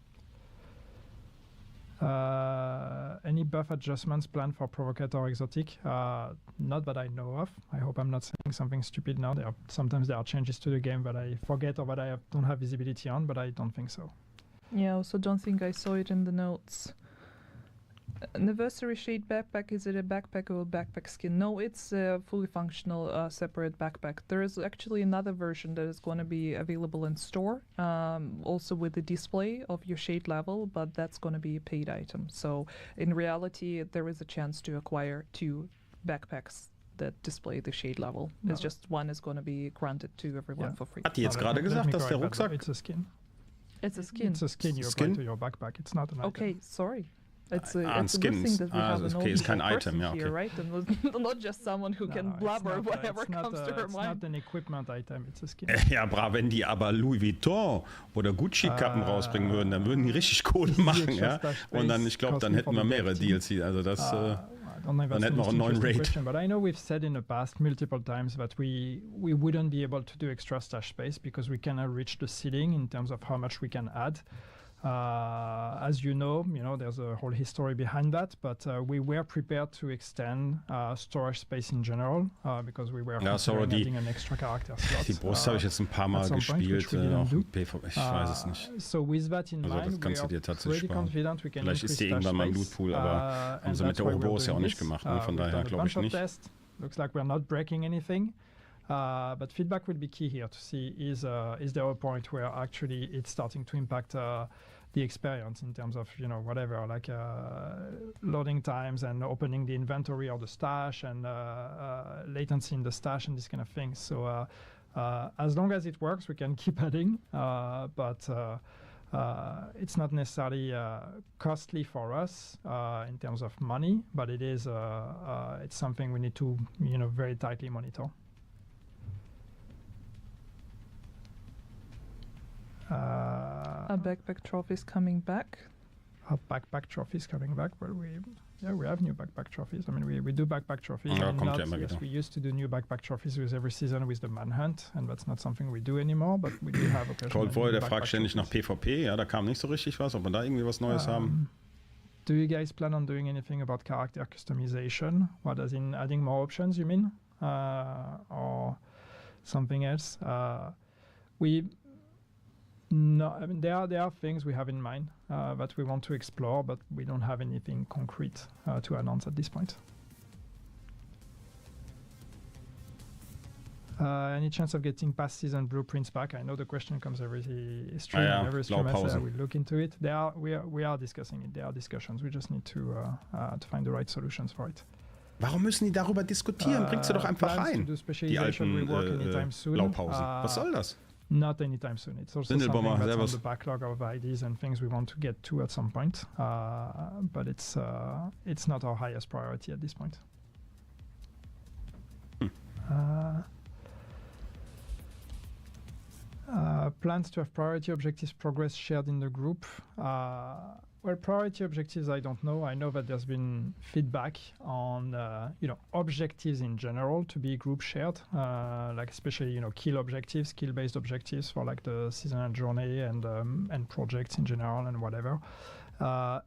Any buff adjustments planned for Provocator Exotic? Not that I know of. I hope I'm not saying something stupid now. Sometimes there are changes to the game that I forget or that I don't have visibility on, but I don't think so. Yeah, I also don't think I saw it in the notes. Anniversary shade backpack, is it a backpack or a backpack skin? No, it's a fully functional separate backpack. There is actually another version that is going to be available in store, also with the display of your shade level, but that's going to be a paid item. So in reality, there is a chance to acquire 2 backpacks that display the shade level. No. It's just one is going to be granted to everyone for free. Hat die jetzt No, gerade let me gesagt, dass der correct that, Rucksack... It's a skin. It's a skin. It's a skin you apply to your backpack. It's not an item. Okay, sorry. It's a, and it's a good skins. thing that we have an okay, it's kein old Item, person ja, okay. here, right? And not just someone who can it's blubber not, whatever it's not comes to her it's mind. not an equipment item, it's a skin. Ja, bra, wenn die aber Louis Vuitton oder Gucci-Kappen rausbringen würden, dann würden die richtig Kohle machen, ja. Und dann, ich glaube, dann hätten wir mehrere DLC. Also das, Dann hätten wir auch einen neuen Raid. But I know we've said in the past multiple times that we wouldn't be able to do extra stash space because we cannot reach the ceiling in terms of how much we can add. As you know, there's a whole history behind that, but we were prepared to extend storage space in general because we were considering adding an extra character slot. Die Brust habe ich jetzt ein paar Mal gespielt, auch im PvP, ich weiß es nicht. So with that in Also das mind, kannst du dir tatsächlich sparen. confident we can Vielleicht ist die irgendwann mal im Lootpool, aber haben sie mit der Ouroboros ja auch nicht gemacht, ne? Von daher glaube ich nicht. Looks like we're not breaking anything. But feedback will be key here to see is there a point where actually it's starting to impact the experience in terms of whatever like loading times and opening the inventory or the stash and latency in the stash and this kind of things. So as long as it works, we can keep adding, but it's not necessarily costly for us in terms of money, but it is it's something we need to very tightly monitor. Are backpack trophies coming back? Are backpack trophies coming back? Well, we have new backpack trophies. I mean, we do backpack trophies. We used to do new backpack trophies with every season with the manhunt, and that's not something we do anymore, but we do have occasionally. Cold der fragt ständig nach PvP, ja, da kam nicht so richtig was, ob wir da irgendwie was Neues haben. Do you guys plan on doing anything about character customization? What does in adding more options, you mean? Or something else? No, I mean there are things we have in mind that we want to explore, but we don't have anything concrete to announce at this point. Any chance of getting past season blueprints back? I know the question comes every stream. Every stream I say I will look into it. We are discussing it. There are discussions. We just need to find the right solutions for it. Warum müssen die darüber diskutieren? Bringt sie doch einfach rein. Die alten Blaupausen. Was soll das? Not anytime soon. It's also something that's on the backlog of ideas and things we want to get to at some point. But it's not our highest priority at this point. Plans to have priority objectives progress shared in the group. Well, priority objectives, I don't know. I know that there's been feedback on, objectives in general to be group shared, like especially, kill objectives, kill-based objectives for like the seasonal journey and projects in general and whatever.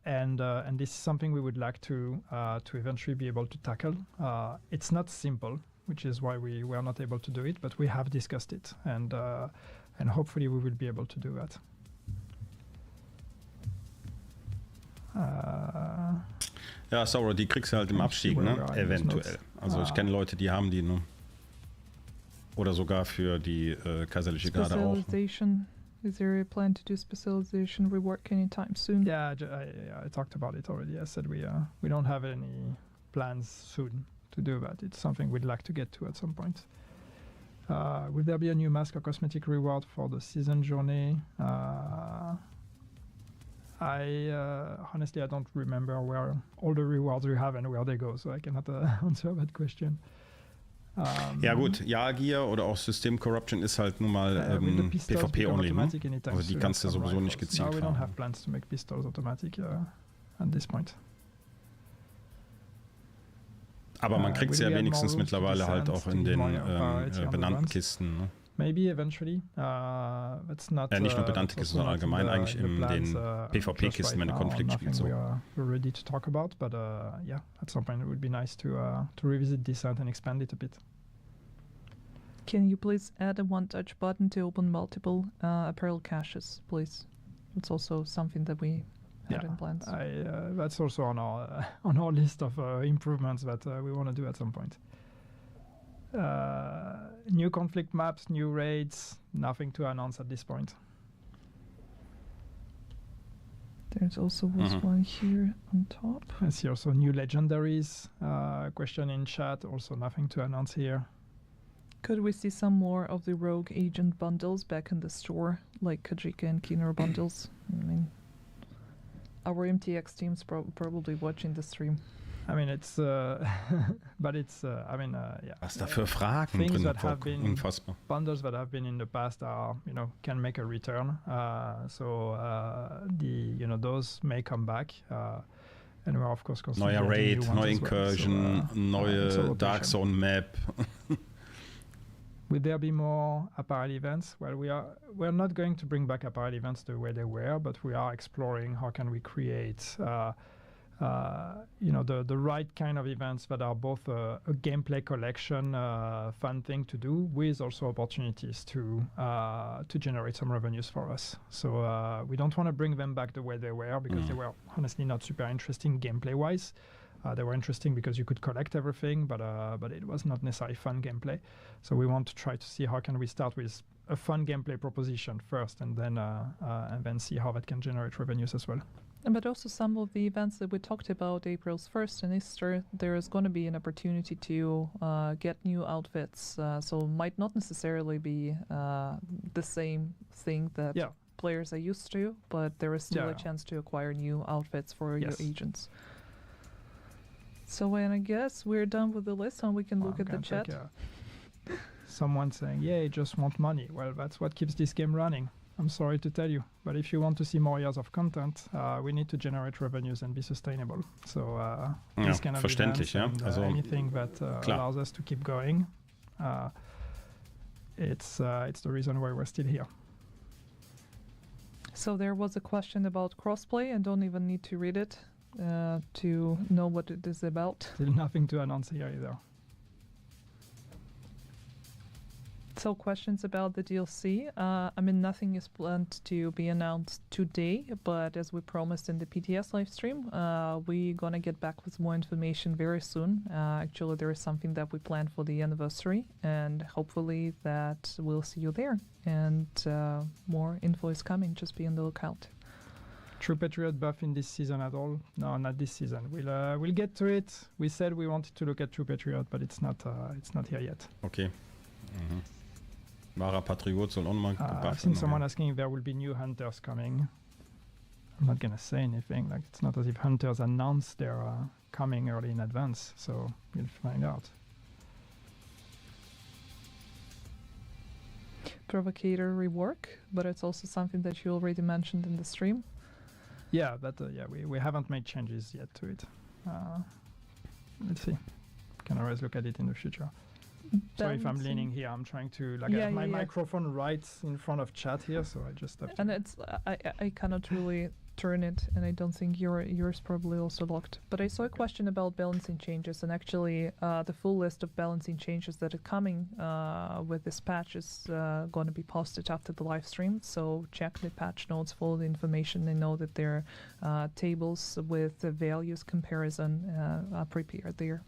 And this is something we would like to eventually be able to tackle. It's not simple, which is why we were not able to do it, but we have discussed it, and hopefully we will be able to do that. Ja, sorry, die kriegst du halt im Abstieg, ne? Eventuell. Also ich kenne Leute, die haben die, ne? Oder sogar für die kaiserliche Garde auch. Specialization. Is there a plan to do specialization rework anytime soon? Yeah, I talked about it already. I said we don't have any plans soon to do that. It's something we'd like to get to at some point. Will there be a new mask or cosmetic reward for the season journey? Honestly, I don't remember where all the rewards we have and where they go, so I cannot answer that question. Ja gut, Jahrgier oder auch System Corruption ist halt nun mal PvP-only, ne? Also die kannst du sowieso nicht gezielt fahren. No, we don't have plans to make pistols automatic at this point. Aber man kriegt sie ja wenigstens mittlerweile halt auch in den benannten Kisten, ne? Maybe eventually. That's not. Nicht nur benannte Kisten, sondern allgemein eigentlich in den PvP-Kisten, wenn du Konflikt spielst. So. We're ready to talk about, but yeah, at some point it would be nice to revisit this and expand it a bit. Can you please add a one-touch button to open multiple apparel caches, please? It's also something that we had in plans. That's also on our list of improvements that we want to do at some point. New conflict maps, new raids, nothing to announce at this point. There's also one here on top. I see also new legendaries. Question in chat, also nothing to announce here. Could we see some more of the rogue agent bundles back in the store, like Kajika and Keener bundles? I mean, our MTX team's probably watching the stream. I mean, it's, but it's, I mean, yeah. Was da für Fragen Things drin? that have been Unfassbar. bundles that have been in the past are, can make a return. Those may come back. And we're of course constantly Neuer adding Raid, new ones neue as well. Incursion, neue Dark Zone Map. Will there be more apparel events? Well, we're not going to bring back apparel events the way they were, but we are exploring how can we create the right kind of events that are both a gameplay collection, fun thing to do, with also opportunities to generate some revenues for us. So we don't want to bring them back the way they were, because they were honestly not super interesting gameplay-wise. They were interesting because you could collect everything, but it was not necessarily fun gameplay. So we want to try to see how can we start with a fun gameplay proposition first, and then see how that can generate revenues as well. But also some of the events that we talked about, April's 1st and Easter, there is going to be an opportunity to get new outfits. So might not necessarily be the same thing that players are used to, but there is still a chance to acquire new outfits for your agents. So, and I guess we're done with the list, and we can look at the chat. Someone saying, "Yeah, just want money." Well, that's what keeps this game running. I'm sorry to tell you, but if you want to see more years of content, we need to generate revenues and be sustainable. So this kind of events and anything that allows us to keep going, it's the reason why we're still here. So there was a question about crossplay. I don't even need to read it to know what it is about. Still nothing to announce here either. So questions about the DLC. I mean, nothing is planned to be announced today, but as we promised in the PTS live stream, we're gonna get back with more information very soon. Actually, there is something that we planned for the anniversary, and hopefully that we'll see you there. And more info is coming. Just be on the lookout. True Patriot buff in this season at all? No, not this season. We'll get to it. We said we wanted to look at True Patriot, but it's not here yet. Okay. Wahrer Patriot soll auch nochmal I've seen someone asking if there will be new hunters coming. I'm not gonna say anything. Like, it's not as if hunters announced they're coming early in advance, so we'll find out. Provocator rework, but it's also something that you already mentioned in the stream. Yeah, but we haven't made changes yet to it. Let's see. Can always look at it in the future. Sorry if I'm leaning here. I'm trying to I have my microphone right in front of chat here, so I just have to. And it's I cannot really turn it, and I don't think yours probably also locked. But I saw a question about balancing changes, and actually the full list of balancing changes that are coming with this patch is going to be posted after the live stream. So check the patch notes for all the information. I know that there are tables with the values comparison are prepared there.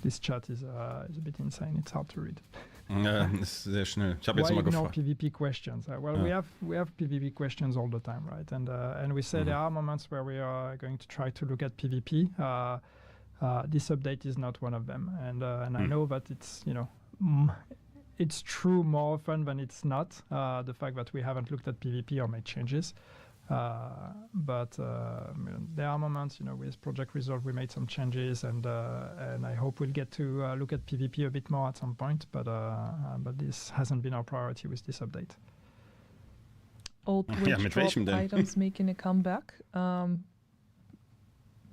This chat is a bit insane. It's hard to read. Ja, ist sehr schnell. Ich habe jetzt mal gefragt. PvP questions? Well, we have PvP questions all the time, right? And we say there are moments where we are going to try to look at PvP. This update is not one of them, and I know that it's it's true more often than it's not. The fact that we haven't looked at PvP or made changes. But there are moments, with Project Resolve we made some changes, and I hope we'll get to look at PvP a bit more at some point. But this hasn't been our priority with this update. Old witch items making a comeback.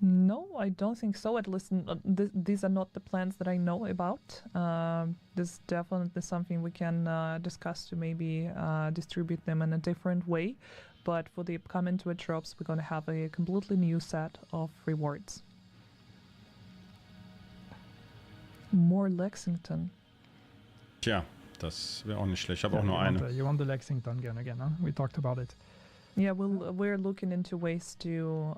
No, I don't think so. At least these are not the plans that I know about. This is definitely something we can discuss to maybe distribute them in a different way. But for the upcoming Twitch drops, we're going to have a completely new set of rewards. More Lexington. Tja, das wäre auch nicht schlecht. Ich habe auch nur eine. You want the Lexington gun again, huh? We talked about it. Yeah, we're looking into ways to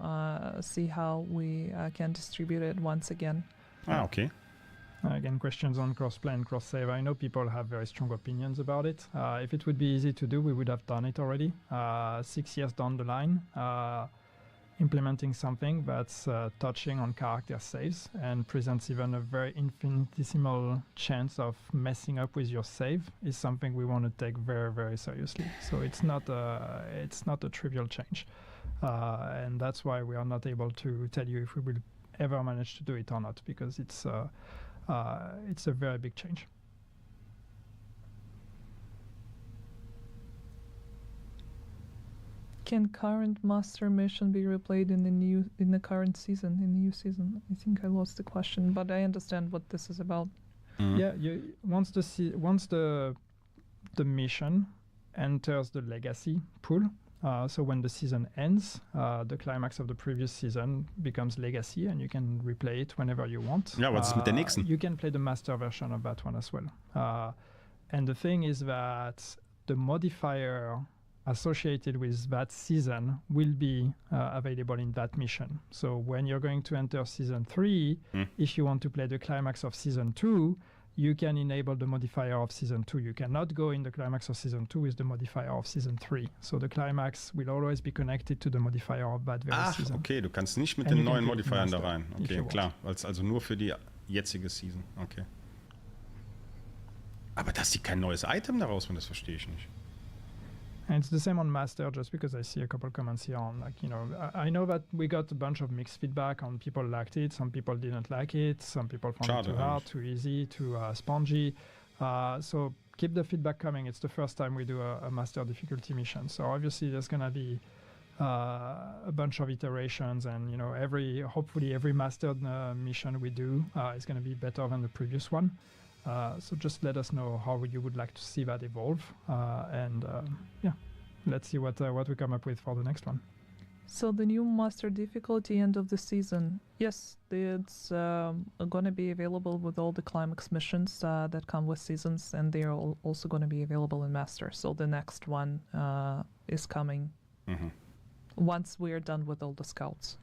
see how we can distribute it once again. Okay. Again, questions on crossplay and cross-save. I know people have very strong opinions about it. If it would be easy to do, we would have done it already. 6 years down the line, implementing something that's touching on character saves and presents even a very infinitesimal chance of messing up with your save is something we want to take very, very seriously. So it's not a trivial change, and that's why we are not able to tell you if we will ever manage to do it or not, because it's a very big change. Can current master mission be replayed in the current season, in the new season? I think I lost the question, but I understand what this is about. Yeah, once the mission enters the legacy pool, so when the season ends, the climax of the previous season becomes legacy, and you can replay it whenever you want. Ja, was ist mit der nächsten? You can play the master version of that one as well. And the thing is that the modifier associated with that season will be available in that mission. So when you're going to enter season 3, if you want to play the climax of season 2, you can enable the modifier of season 2. You cannot go in the climax of season 2 with the modifier of season 3. So the climax will always be connected to the modifier of that very season. Okay, du kannst nicht mit den neuen Modifiern da rein. Okay, klar, also nur für die jetzige Season. Okay. Aber dass sie kein neues Item daraus machen, das verstehe ich nicht. And it's the same on Master, just because I see a couple comments here on, like, you know, I know that we got a bunch of mixed feedback on people liked it, some people didn't like it, some people found it too hard, too easy, too spongy. So keep the feedback coming. It's the first time we do a Master difficulty mission. So obviously there's going to be a bunch of iterations, and, you know, hopefully every Mastered mission we do is going to be better than the previous one. So just let us know how you would like to see that evolve, and yeah, let's see what we come up with for the next one. So the new master difficulty end of the season, yes, it's going to be available with all the climax missions that come with seasons, and they are also going to be available in master. So the next one is coming once we are done with all the scouts.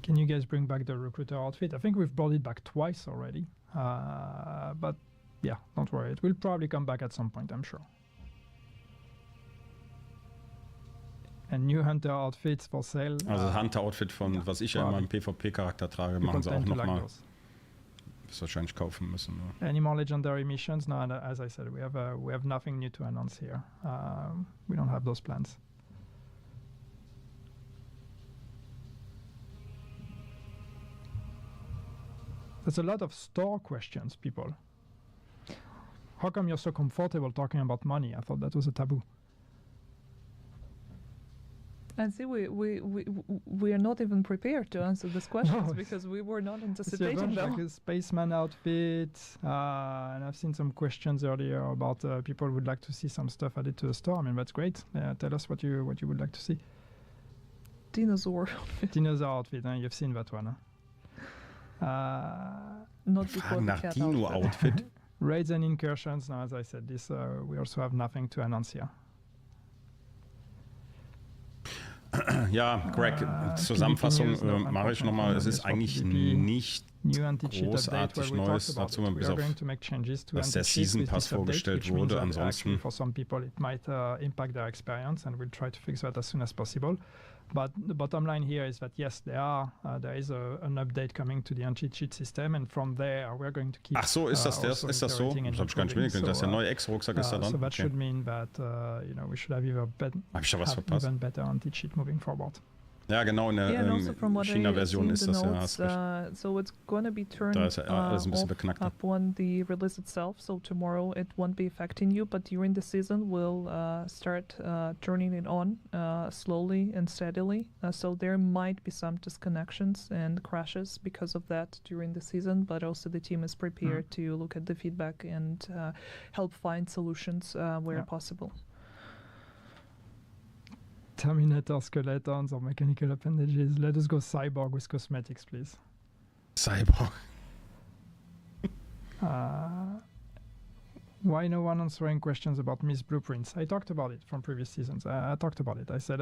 Can you guys bring back the recruiter outfit? I think we've brought it back twice already. But yeah, don't worry. It will probably come back at some point, I'm sure. And new Hunter Outfits for sale. Also Hunter Outfit von, was ich ja immer im PvP-Charakter trage, machen sie auch nochmal. Das wahrscheinlich kaufen müssen. Nur. Any more legendary missions? No, and as I said, we have nothing new to announce here. We don't have those plans. There's a lot of store questions, people. How come you're so comfortable talking about money? I thought that was a taboo. And see, we are not even prepared to answer these questions because we were not anticipating them. Like a spaceman outfit, and I've seen some questions earlier about people would like to see some stuff added to the store. I mean, that's great. Tell us what you would like to see. Dinosaur outfit. Dinosaur outfit, you've seen that one. Huh? Not before the cat outfit. Raids and incursions. Now, as I said, this we also have nothing to announce here. Ja, Greg, Zusammenfassung mache ich nochmal. Es ist eigentlich nicht großartig Neues dazu, bis auf, dass der Season Pass vorgestellt wurde. Ansonsten. For some people it might impact their experience, and we'll try to fix that as soon as possible. But the bottom line here is that yes, there is an update coming to the anti-cheat system, and from there we're going to keep. Ach so, ist das so? Das habe ich gar nicht mitgekriegt. Das ist der neue Ex-Rucksack ist da dran. So that should mean that we should have even better anti-cheat moving forward. Ja, genau, in der China-Version ist das notes, ja. So it's going to be turned off upon the release itself. So tomorrow it won't be affecting you, but during the season we'll start turning it on slowly and steadily. So there might be some disconnections and crashes because of that during the season, but also the team is prepared to look at the feedback and help find solutions where possible. Terminator skeletons or mechanical appendages. Let us go cyborg with cosmetics, please. Cyborg. Why no one answering questions about missed blueprints? I talked about it from previous seasons. I talked about it. I said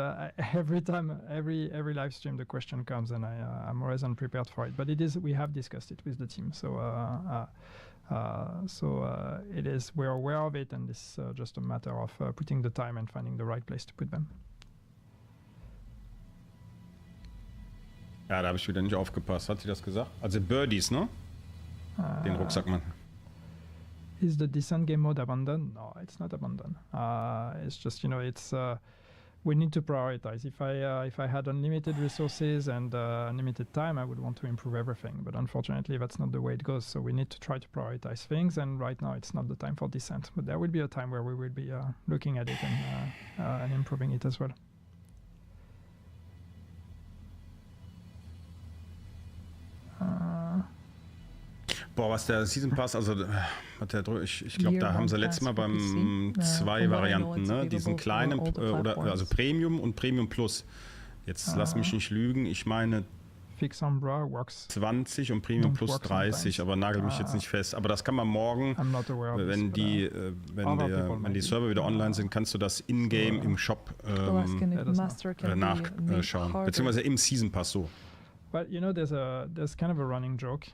every time, every live stream, the question comes, and I'm always unprepared for it. But it is, we have discussed it with the team, so it is. We're aware of it, and it's just a matter of putting the time and finding the right place to put them. Ja, da habe ich wieder nicht aufgepasst. Hat sie das gesagt? Also Birdies, ne? Den Rucksackmann. Is the descent game mode abandoned? No, it's not abandoned. It's just, it's we need to prioritize. If I had unlimited resources and unlimited time, I would want to improve everything. But unfortunately, that's not the way it goes. So we need to try to prioritize things. And right now, it's not the time for descent. But there will be a time where we will be looking at it and improving it as well. Boah, was der Season Pass, also ich glaube, da haben sie letztes Mal beim 2 Varianten, ne? Diesen kleinen, also Premium und Premium Plus. Jetzt lass mich nicht lügen, ich meine 20 und Premium Plus 30, aber nagel mich jetzt nicht fest. Aber das kann man morgen, wenn die Server wieder online sind, kannst du das in-game im Shop nachschauen, beziehungsweise im Season Pass so. Well, there's kind of a running joke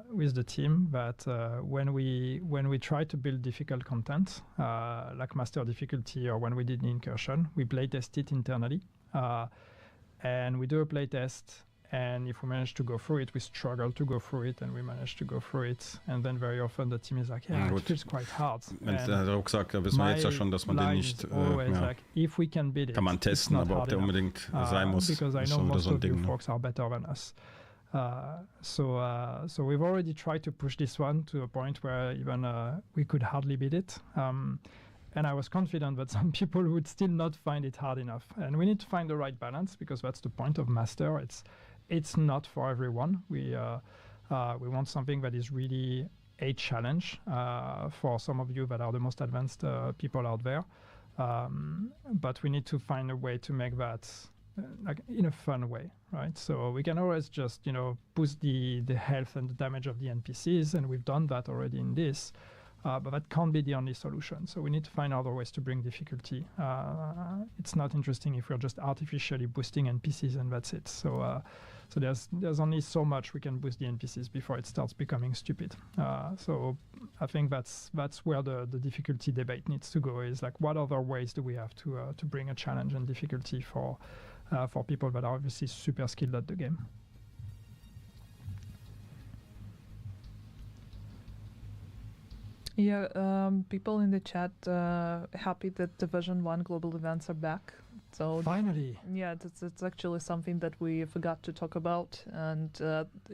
with the team that when we try to build difficult content, like master difficulty, or when we did the incursion, we playtest it internally, and we do a playtest. And if we manage to go through it, we struggle to go through it, and we manage to go through it. And then very often the team is like, yeah, it feels quite hard. Wenn der Druck sagt, da wissen wir jetzt ja schon, dass man den nicht like, if we can beat it, kann man testen, aber ob der unbedingt sein muss, because I know most of you folks are better than us. So we've already tried to push this one to a point where even we could hardly beat it. And I was confident that some people would still not find it hard enough. And we need to find the right balance, because that's the point of Master. It's not for everyone. We want something that is really a challenge for some of you that are the most advanced people out there. But we need to find a way to make that like in a fun way, right? So we can always just boost the health and the damage of the NPCs, and we've done that already in this. But that can't be the only solution. So we need to find other ways to bring difficulty. It's not interesting if we're just artificially boosting NPCs and that's it. So there's only so much we can boost the NPCs before it starts becoming stupid. So I think that's where the difficulty debate needs to go, is like, what other ways do we have to bring a challenge and difficulty for people that are obviously super skilled at the game. Yeah, people in the chat happy that Division 1 global events are back. So finally, yeah, it's actually something that we forgot to talk about, and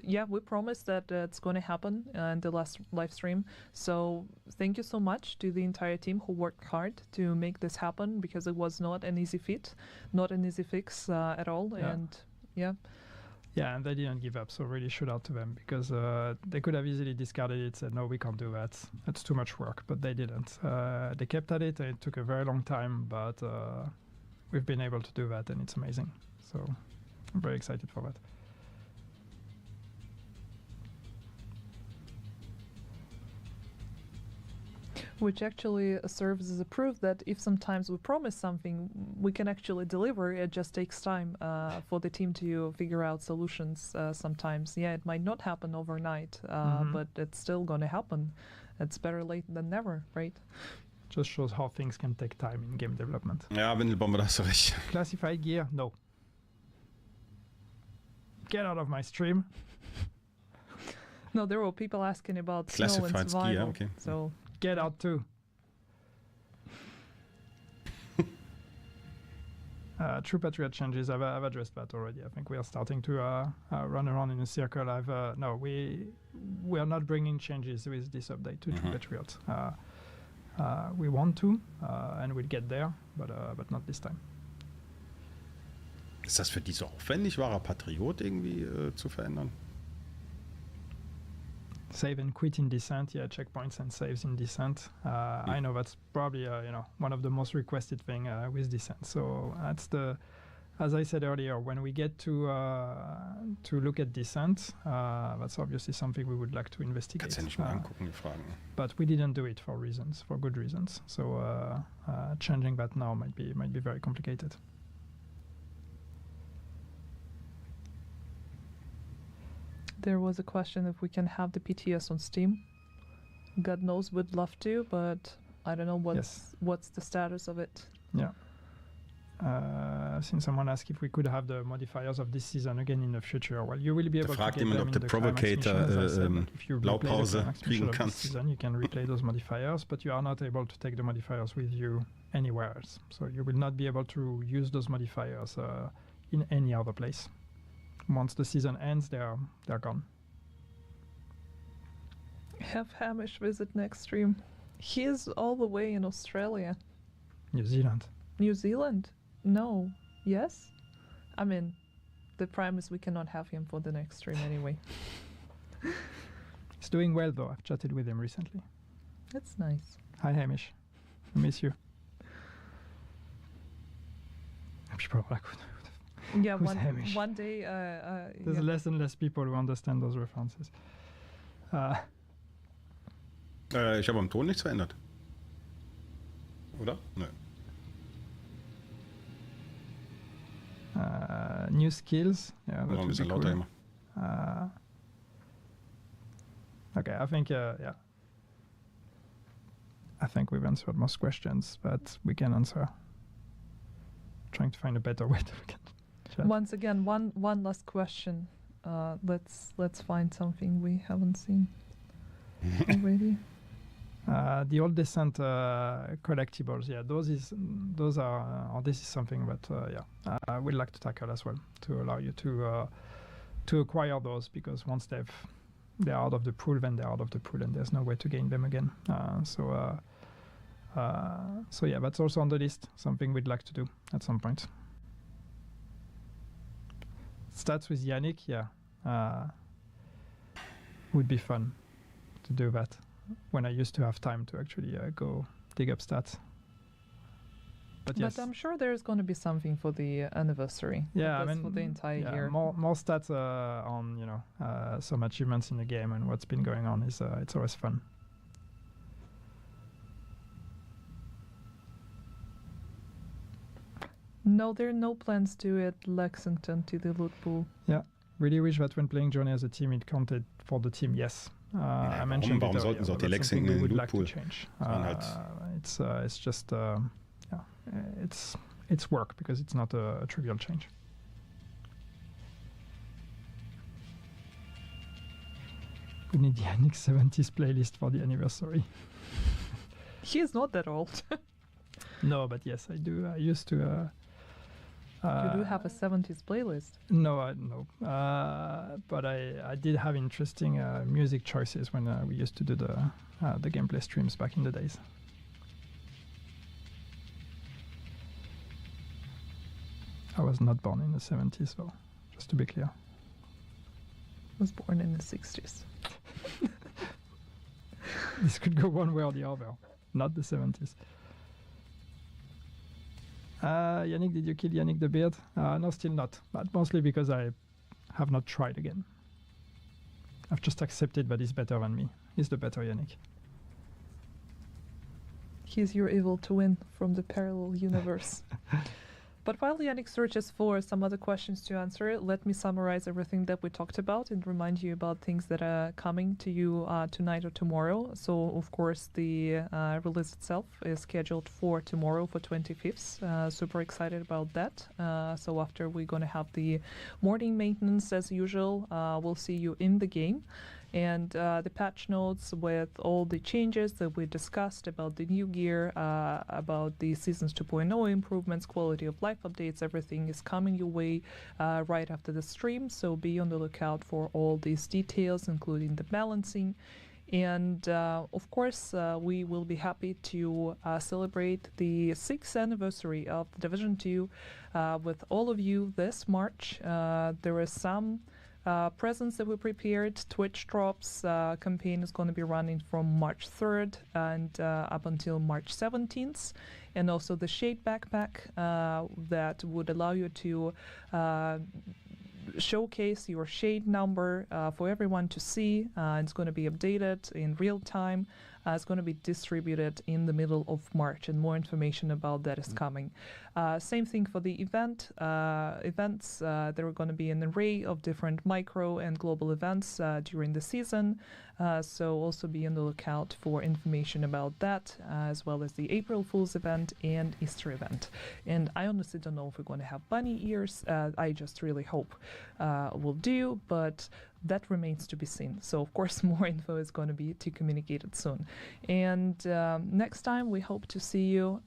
yeah, we promised that it's going to happen in the last live stream. So thank you so much to the entire team who worked hard to make this happen, because it was not an easy feat, not an easy fix at all, and yeah. Yeah, and they didn't give up, so really shout out to them, because they could have easily discarded it, said, no, we can't do that. That's too much work, but they didn't. They kept at it, and it took a very long time, but we've been able to do that, and it's amazing. So I'm very excited for that. Which actually serves as a proof that if sometimes we promise something, we can actually deliver. It just takes time for the team to figure out solutions sometimes. Yeah, it might not happen overnight, but it's still going to happen. It's better late than never, right? Just shows how things can take time in game development. Ja, Windelbombe, da hast du recht. Classified gear? No. Get out of my stream. No, there were people asking about snow and survival. Gear, okay. So get out too. True Patriot changes, I've addressed that already. I think we are starting to run around in a circle. No, we are not bringing changes with this update to True Patriot. We want to, and we'll get there, but not this time. Ist das für die so aufwendig, wahrer Patriot irgendwie zu verändern? save and quit in descent. Yeah, checkpoints and saves in descent. I know that's probably one of the most requested thing with descent. So that's as I said earlier, when we get to look at descent, that's obviously something we would like to investigate. Kannst ja nicht mal angucken, die Fragen. But we didn't do it for good reasons. So changing that now might be very complicated. There was a question if we can have the PTS on Steam. God knows we'd love to, but I don't know what's the status of it. Yeah. Since someone asked if we could have the modifiers of this season again in the future, well, you will be able to get them in the Provocator if you Blaupause kriegen kannst. Season, you can replay those modifiers, but you are not able to take the modifiers with you anywhere else. So you will not be able to use those modifiers in any other place. Once the season ends, they're gone. Have Hamish visit next stream. He is all the way in Australia. New Zealand. New Zealand? No. Yes? I mean, the prime is we cannot have him for the next stream anyway. He's doing well though. I've chatted with him recently. That's nice. Hi Hamish. I miss you. People are like, yeah, who's Hamish? one day there's less and less people who understand those references. Ich habe am Ton nichts verändert. Oder? Nö. New skills. Yeah, that would be cool. Okay, I think yeah. I think we've answered most questions, but we can answer. Trying to find a better way to chat. Once again, one last question. Let's find something we haven't seen already. The old descent collectibles, yeah, those are this is something that I would like to tackle as well, to allow you to acquire those, because once they're out of the pool, then they're out of the pool and there's no way to gain them again. So yeah, that's also on the list, something we'd like to do at some point. Stats with Yannick, yeah, would be fun to do that when I used to have time to actually go dig up stats. But yes, I'm sure there's going to be something for the anniversary. Yeah, I mean, for the entire year. More stats on some achievements in the game and what's been going on is it's always fun. No, there are no plans to add Lexington to the loot pool. Yeah, really wish that when playing Journey as a team, it counted for the team. Yes. I mentioned warum sollten sie auch die Lexington in den Loot Pool? It's just it's work, because it's not a trivial change. We need the Yannick 70s playlist for the anniversary. He is not that old. No, but yes, I do. I used to. You do have a 70s playlist. No, but I did have interesting music choices when we used to do the gameplay streams back in the days. I was not born in the 70s, though, just to be clear. I was born in the 60s. This could go one way or the other, not the 70s. Yannick, did you kill Yannick the Beard? No, still not, but mostly because I have not tried again. I've just accepted that he's better than me. He's the better Yannick. He's your evil twin from the parallel universe. But while Yannick searches for some other questions to answer, let me summarize everything that we talked about and remind you about things that are coming to you tonight or tomorrow. So, of course, the release itself is scheduled for tomorrow, for 25th. Super excited about that. So after we're going to have the morning maintenance as usual, we'll see you in the game. And the patch notes with all the changes that we discussed about the new gear, about the Seasons 2.0 improvements, quality of life updates, everything is coming your way right after the stream. So be on the lookout for all these details, including the balancing. And of course, we will be happy to celebrate the 6th anniversary of Division 2 with all of you this March. There is some presents that we prepared. Twitch Drops campaign is going to be running from March 3rd and up until March 17th. And also the Shade Backpack that would allow you to showcase your shade number for everyone to see. It's going to be updated in real time. It's going to be distributed in the middle of March, and more information about that is coming. Same thing for the events. There are going to be an array of different micro and global events during the season. So also be on the lookout for information about that, as well as the April Fool's event and Easter event. And I honestly don't know if we're going to have bunny ears. I just really hope we'll do, but that remains to be seen. So of course more info is going to be communicated soon. And next time we hope to see you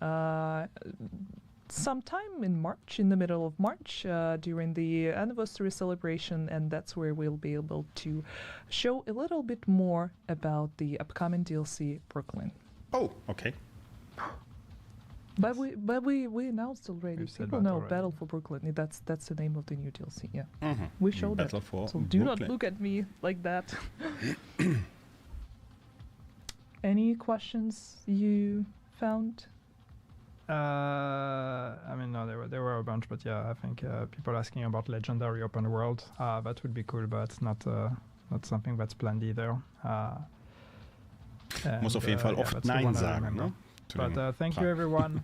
sometime in March, in the middle of March, during the anniversary celebration, and that's where we'll be able to show a little bit more about the upcoming DLC Brooklyn. Oh, okay. But we announced already. People know already. Battle for Brooklyn. That's the name of the new DLC. Yeah, Mm-hmm. we showed that. Battle for So do not Brooklyn. look at me like that. Any questions you found? I mean, no, there were a bunch, but yeah, I think people asking about Legendary Open World, that would be cool, but it's not something that's planned either. Muss auf jeden Fall yeah, oft that's the Nein one I sagen, remember. ne? Zu But den thank you, Fragen. everyone.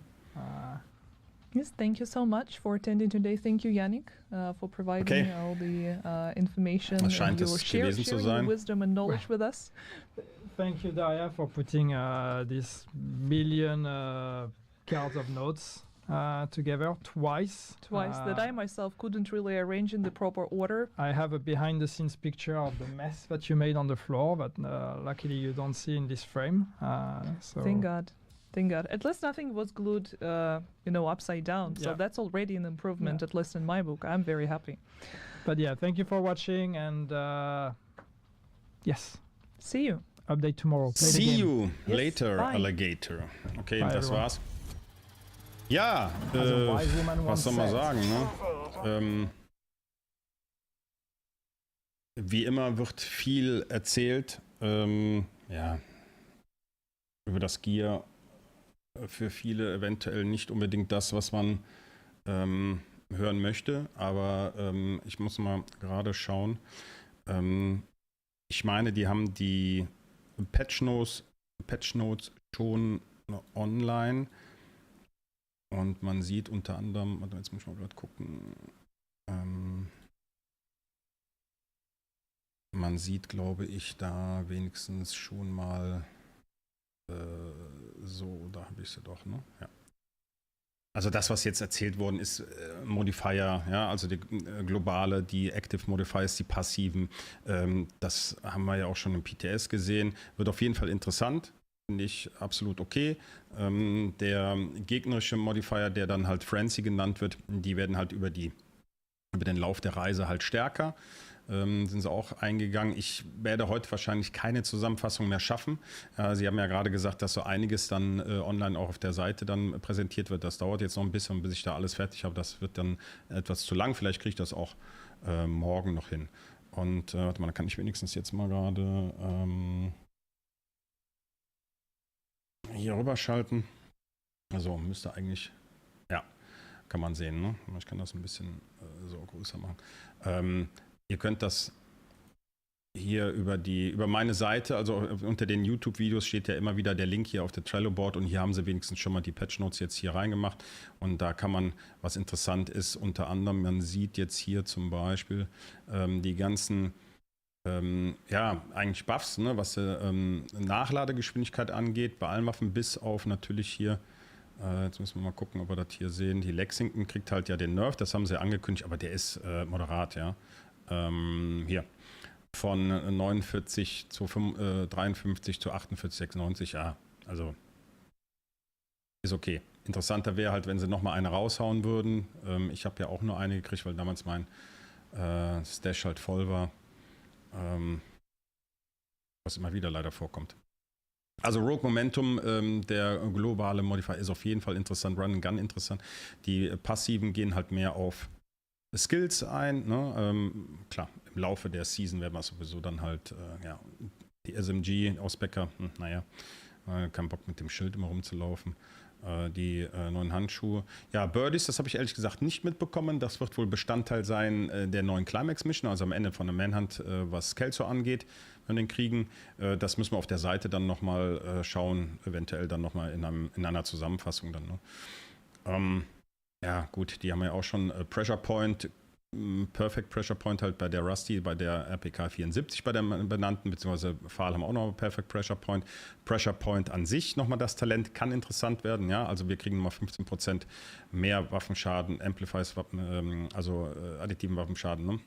Yes, thank you so much for attending today. Thank you, Yannick, for providing Okay. all the information Das scheint and your es gewesen zu sharing your sein. wisdom and knowledge with us. Thank you, Daria, for putting this million cards of notes together twice. That I myself couldn't really arrange in the proper order. I have a behind-the-scenes picture of the mess that you made on the floor, but luckily you don't see in this frame. So Thank God. Thank God. At least nothing was glued, upside down. So Yeah. that's already an improvement, Yeah. at least in my book. I'm very happy. But yeah, thank you for watching, and yes, See you. update tomorrow. Play the See game. you Yes, later, bye. Alligator. Okay, Bye, das everyone. war's. Ja, As a wise woman was once soll man said. sagen, ne? Wie immer wird viel erzählt, ja, über das Gear. Für viele eventuell nicht unbedingt das, was man hören möchte, aber ich muss mal gerade schauen. Ich meine, die haben die Patch Notes schon online und man sieht unter anderem, warte, jetzt muss ich mal gerade gucken, man sieht, glaube ich, da wenigstens schon mal so, da habe ich sie doch, ne? Ja. Also das, was jetzt erzählt worden ist, Modifier, ja, also die globale, die Active Modifiers, die passiven, das haben wir ja auch schon im PTS gesehen, wird auf jeden Fall interessant, finde ich absolut okay. Der gegnerische Modifier, der dann halt Frenzy genannt wird, die werden halt über den Lauf der Reise halt stärker. Sind sie auch eingegangen. Ich werde heute wahrscheinlich keine Zusammenfassung mehr schaffen. Sie haben ja gerade gesagt, dass so einiges dann online auch auf der Seite dann präsentiert wird. Das dauert jetzt noch ein bisschen, bis ich da alles fertig habe. Das wird dann etwas zu lang. Vielleicht kriege ich das auch morgen noch hin. Und warte mal, dann kann ich wenigstens jetzt mal gerade hier rüberschalten. Also müsste eigentlich, ja, kann man sehen, ne? Ich kann das ein bisschen so größer machen. Ihr könnt das hier über meine Seite, also unter den YouTube-Videos steht ja immer wieder der Link hier auf der Trello-Board und hier haben sie wenigstens schon mal die Patch-Notes jetzt hier reingemacht und da kann man, was interessant ist, unter anderem, man sieht jetzt hier zum Beispiel die ganzen, ja, eigentlich Buffs, ne, was Nachladegeschwindigkeit angeht, bei allen Waffen bis auf natürlich hier, jetzt müssen wir mal gucken, ob wir das hier sehen, die Lexington kriegt halt ja den Nerf, das haben sie angekündigt, aber der ist moderat, ja. Hier von 49 zu 53 zu 48, 96, ja, also ist okay. Interessanter wäre halt, wenn sie nochmal eine raushauen würden. Ich habe ja auch nur eine gekriegt, weil damals mein Stash halt voll war. Was immer wieder leider vorkommt. Also Rogue Momentum, der globale Modifier ist auf jeden Fall interessant, Run and Gun interessant. Die passiven gehen halt mehr auf Skills ein. Ne? Klar, im Laufe der Season werden wir sowieso dann halt, die SMG aus Becker, naja, kein Bock mit dem Schild immer rumzulaufen. Die neuen Handschuhe. Ja, Birdies, das habe ich ehrlich gesagt nicht mitbekommen. Das wird wohl Bestandteil sein der neuen Climax-Mission, also am Ende von der Manhunt, was Kelso angeht, wenn wir den kriegen. Das müssen wir auf der Seite dann nochmal schauen, eventuell dann nochmal in einer Zusammenfassung dann. Ne? Ja, gut, die haben ja auch schon Pressure Point, Perfect Pressure Point halt bei der Rusty, bei der RPK 74 bei der benannten, beziehungsweise Pfahl haben auch noch Perfect Pressure Point. Pressure Point an sich nochmal das Talent kann interessant werden, ja, also wir kriegen nochmal 15% mehr Waffenschaden, Amplifiers, also additiven Waffenschaden, ne?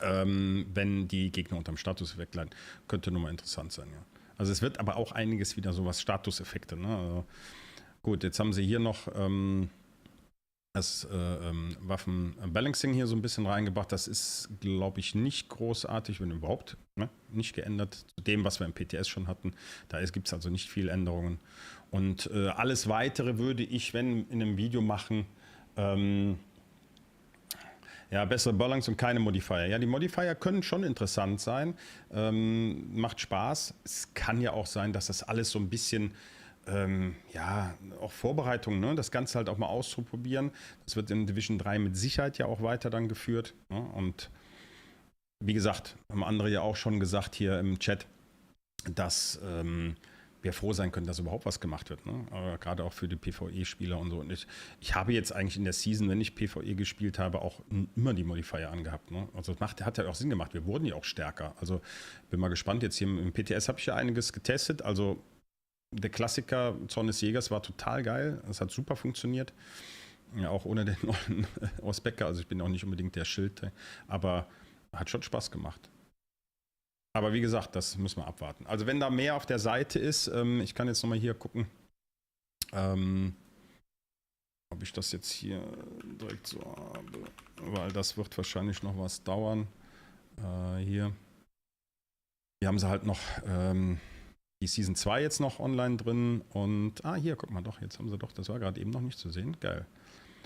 Wenn die Gegner unterm Statuseffekt leiden. Könnte nochmal interessant sein, ja. Also es wird aber auch einiges wieder sowas Statuseffekte, ne? Also, gut, jetzt haben sie hier noch das Waffen-Balancing hier so ein bisschen reingebracht. Das ist, glaube ich, nicht großartig, wenn überhaupt, ne? Nicht geändert zu dem, was wir im PTS schon hatten. Da gibt es also nicht viel Änderungen. Und alles Weitere würde ich, wenn, in einem Video machen, ja, bessere Balance und keine Modifier. Ja, die Modifier können schon interessant sein. Macht Spaß. Es kann ja auch sein, dass das alles so ein bisschen ja, auch Vorbereitungen, ne? Das Ganze halt auch mal auszuprobieren. Das wird in Division 3 mit Sicherheit ja auch weiter dann geführt. Ne? Und wie gesagt, haben andere ja auch schon gesagt hier im Chat, dass wir froh sein können, dass überhaupt was gemacht wird. Ne? Gerade auch für die PvE-Spieler und so. Und ich habe jetzt eigentlich in der Season, wenn ich PvE gespielt habe, auch immer die Modifier angehabt. Ne? Also das hat ja auch Sinn gemacht. Wir wurden ja auch stärker. Also bin mal gespannt. Jetzt hier im PTS habe ich ja einiges getestet. Also der Klassiker Zorn des Jägers war total geil. Das hat super funktioniert. Ja, auch ohne den neuen Ausbecker. Also ich bin auch nicht unbedingt der Schild. Aber hat schon Spaß gemacht. Aber wie gesagt, das müssen wir abwarten. Also wenn da mehr auf der Seite ist, ich kann jetzt nochmal hier gucken, ob ich das jetzt hier direkt so habe. Weil das wird wahrscheinlich noch was dauern. Hier haben sie halt noch die Season 2 jetzt noch online drin und hier, guck mal doch, jetzt haben sie doch, das war gerade eben noch nicht zu sehen, geil.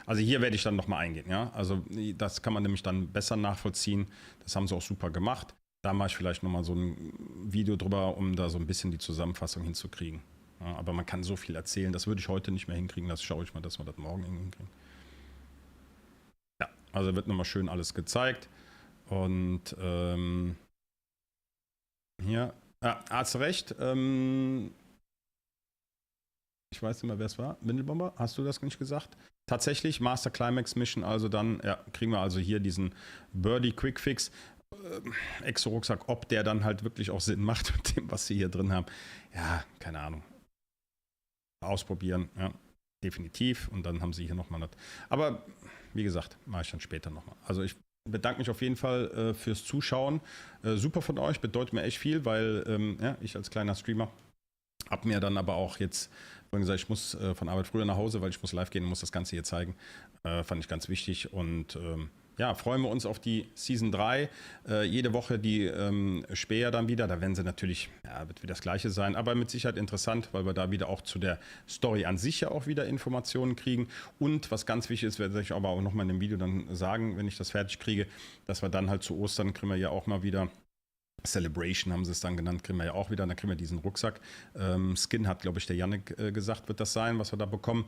Also hier werde ich dann nochmal eingehen, ja, also das kann man nämlich dann besser nachvollziehen, das haben sie auch super gemacht. Da mache ich vielleicht nochmal so ein Video drüber, um da so ein bisschen die Zusammenfassung hinzukriegen. Ja, aber man kann so viel erzählen, das würde ich heute nicht mehr hinkriegen, das schaue ich mal, dass wir das morgen hinkriegen. Ja, also wird nochmal schön alles gezeigt und hier, hast du recht. Ich weiß nicht mehr, wer es war. Windelbomber, hast du das nicht gesagt? Tatsächlich, Master Climax Mission, also dann, ja, kriegen wir also hier diesen Birdie Quick Fix. Exo-Rucksack, ob der dann halt wirklich auch Sinn macht mit dem, was sie hier drin haben. Ja, keine Ahnung. Ausprobieren, ja, definitiv. Und dann haben sie hier nochmal das. Aber wie gesagt, mache ich dann später nochmal. Also ich bedanke mich auf jeden Fall fürs Zuschauen. Super von euch, bedeutet mir echt viel, weil ja, ich als kleiner Streamer habe mir dann aber auch jetzt gesagt, ich muss von Arbeit früher nach Hause, weil ich muss live gehen und muss das Ganze hier zeigen. Fand ich ganz wichtig und ja, freuen wir uns auf die Season 3. Jede Woche die Späher dann wieder. Da werden sie natürlich, ja, wird wieder das Gleiche sein, aber mit Sicherheit interessant, weil wir da wieder auch zu der Story an sich ja auch wieder Informationen kriegen. Und was ganz wichtig ist, werde ich aber auch nochmal in dem Video dann sagen, wenn ich das fertig kriege, dass wir dann halt zu Ostern kriegen wir ja auch mal wieder Celebration haben sie es dann genannt, kriegen wir ja auch wieder. Dann kriegen wir diesen Rucksack. Skin hat, glaube ich, der Yannick gesagt, wird das sein, was wir da bekommen.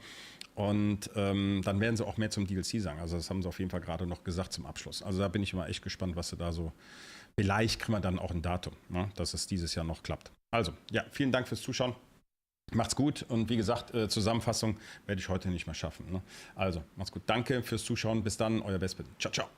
Und dann werden sie auch mehr zum DLC sagen. Also das haben sie auf jeden Fall gerade noch gesagt zum Abschluss. Also da bin ich immer echt gespannt, was sie da so... Vielleicht kriegen wir dann auch ein Datum, ne, dass es dieses Jahr noch klappt. Also, ja, vielen Dank fürs Zuschauen. Macht's gut und wie gesagt, Zusammenfassung werde ich heute nicht mehr schaffen. Ne? Also, macht's gut. Danke fürs Zuschauen. Bis dann, euer Wespen. Ciao, ciao.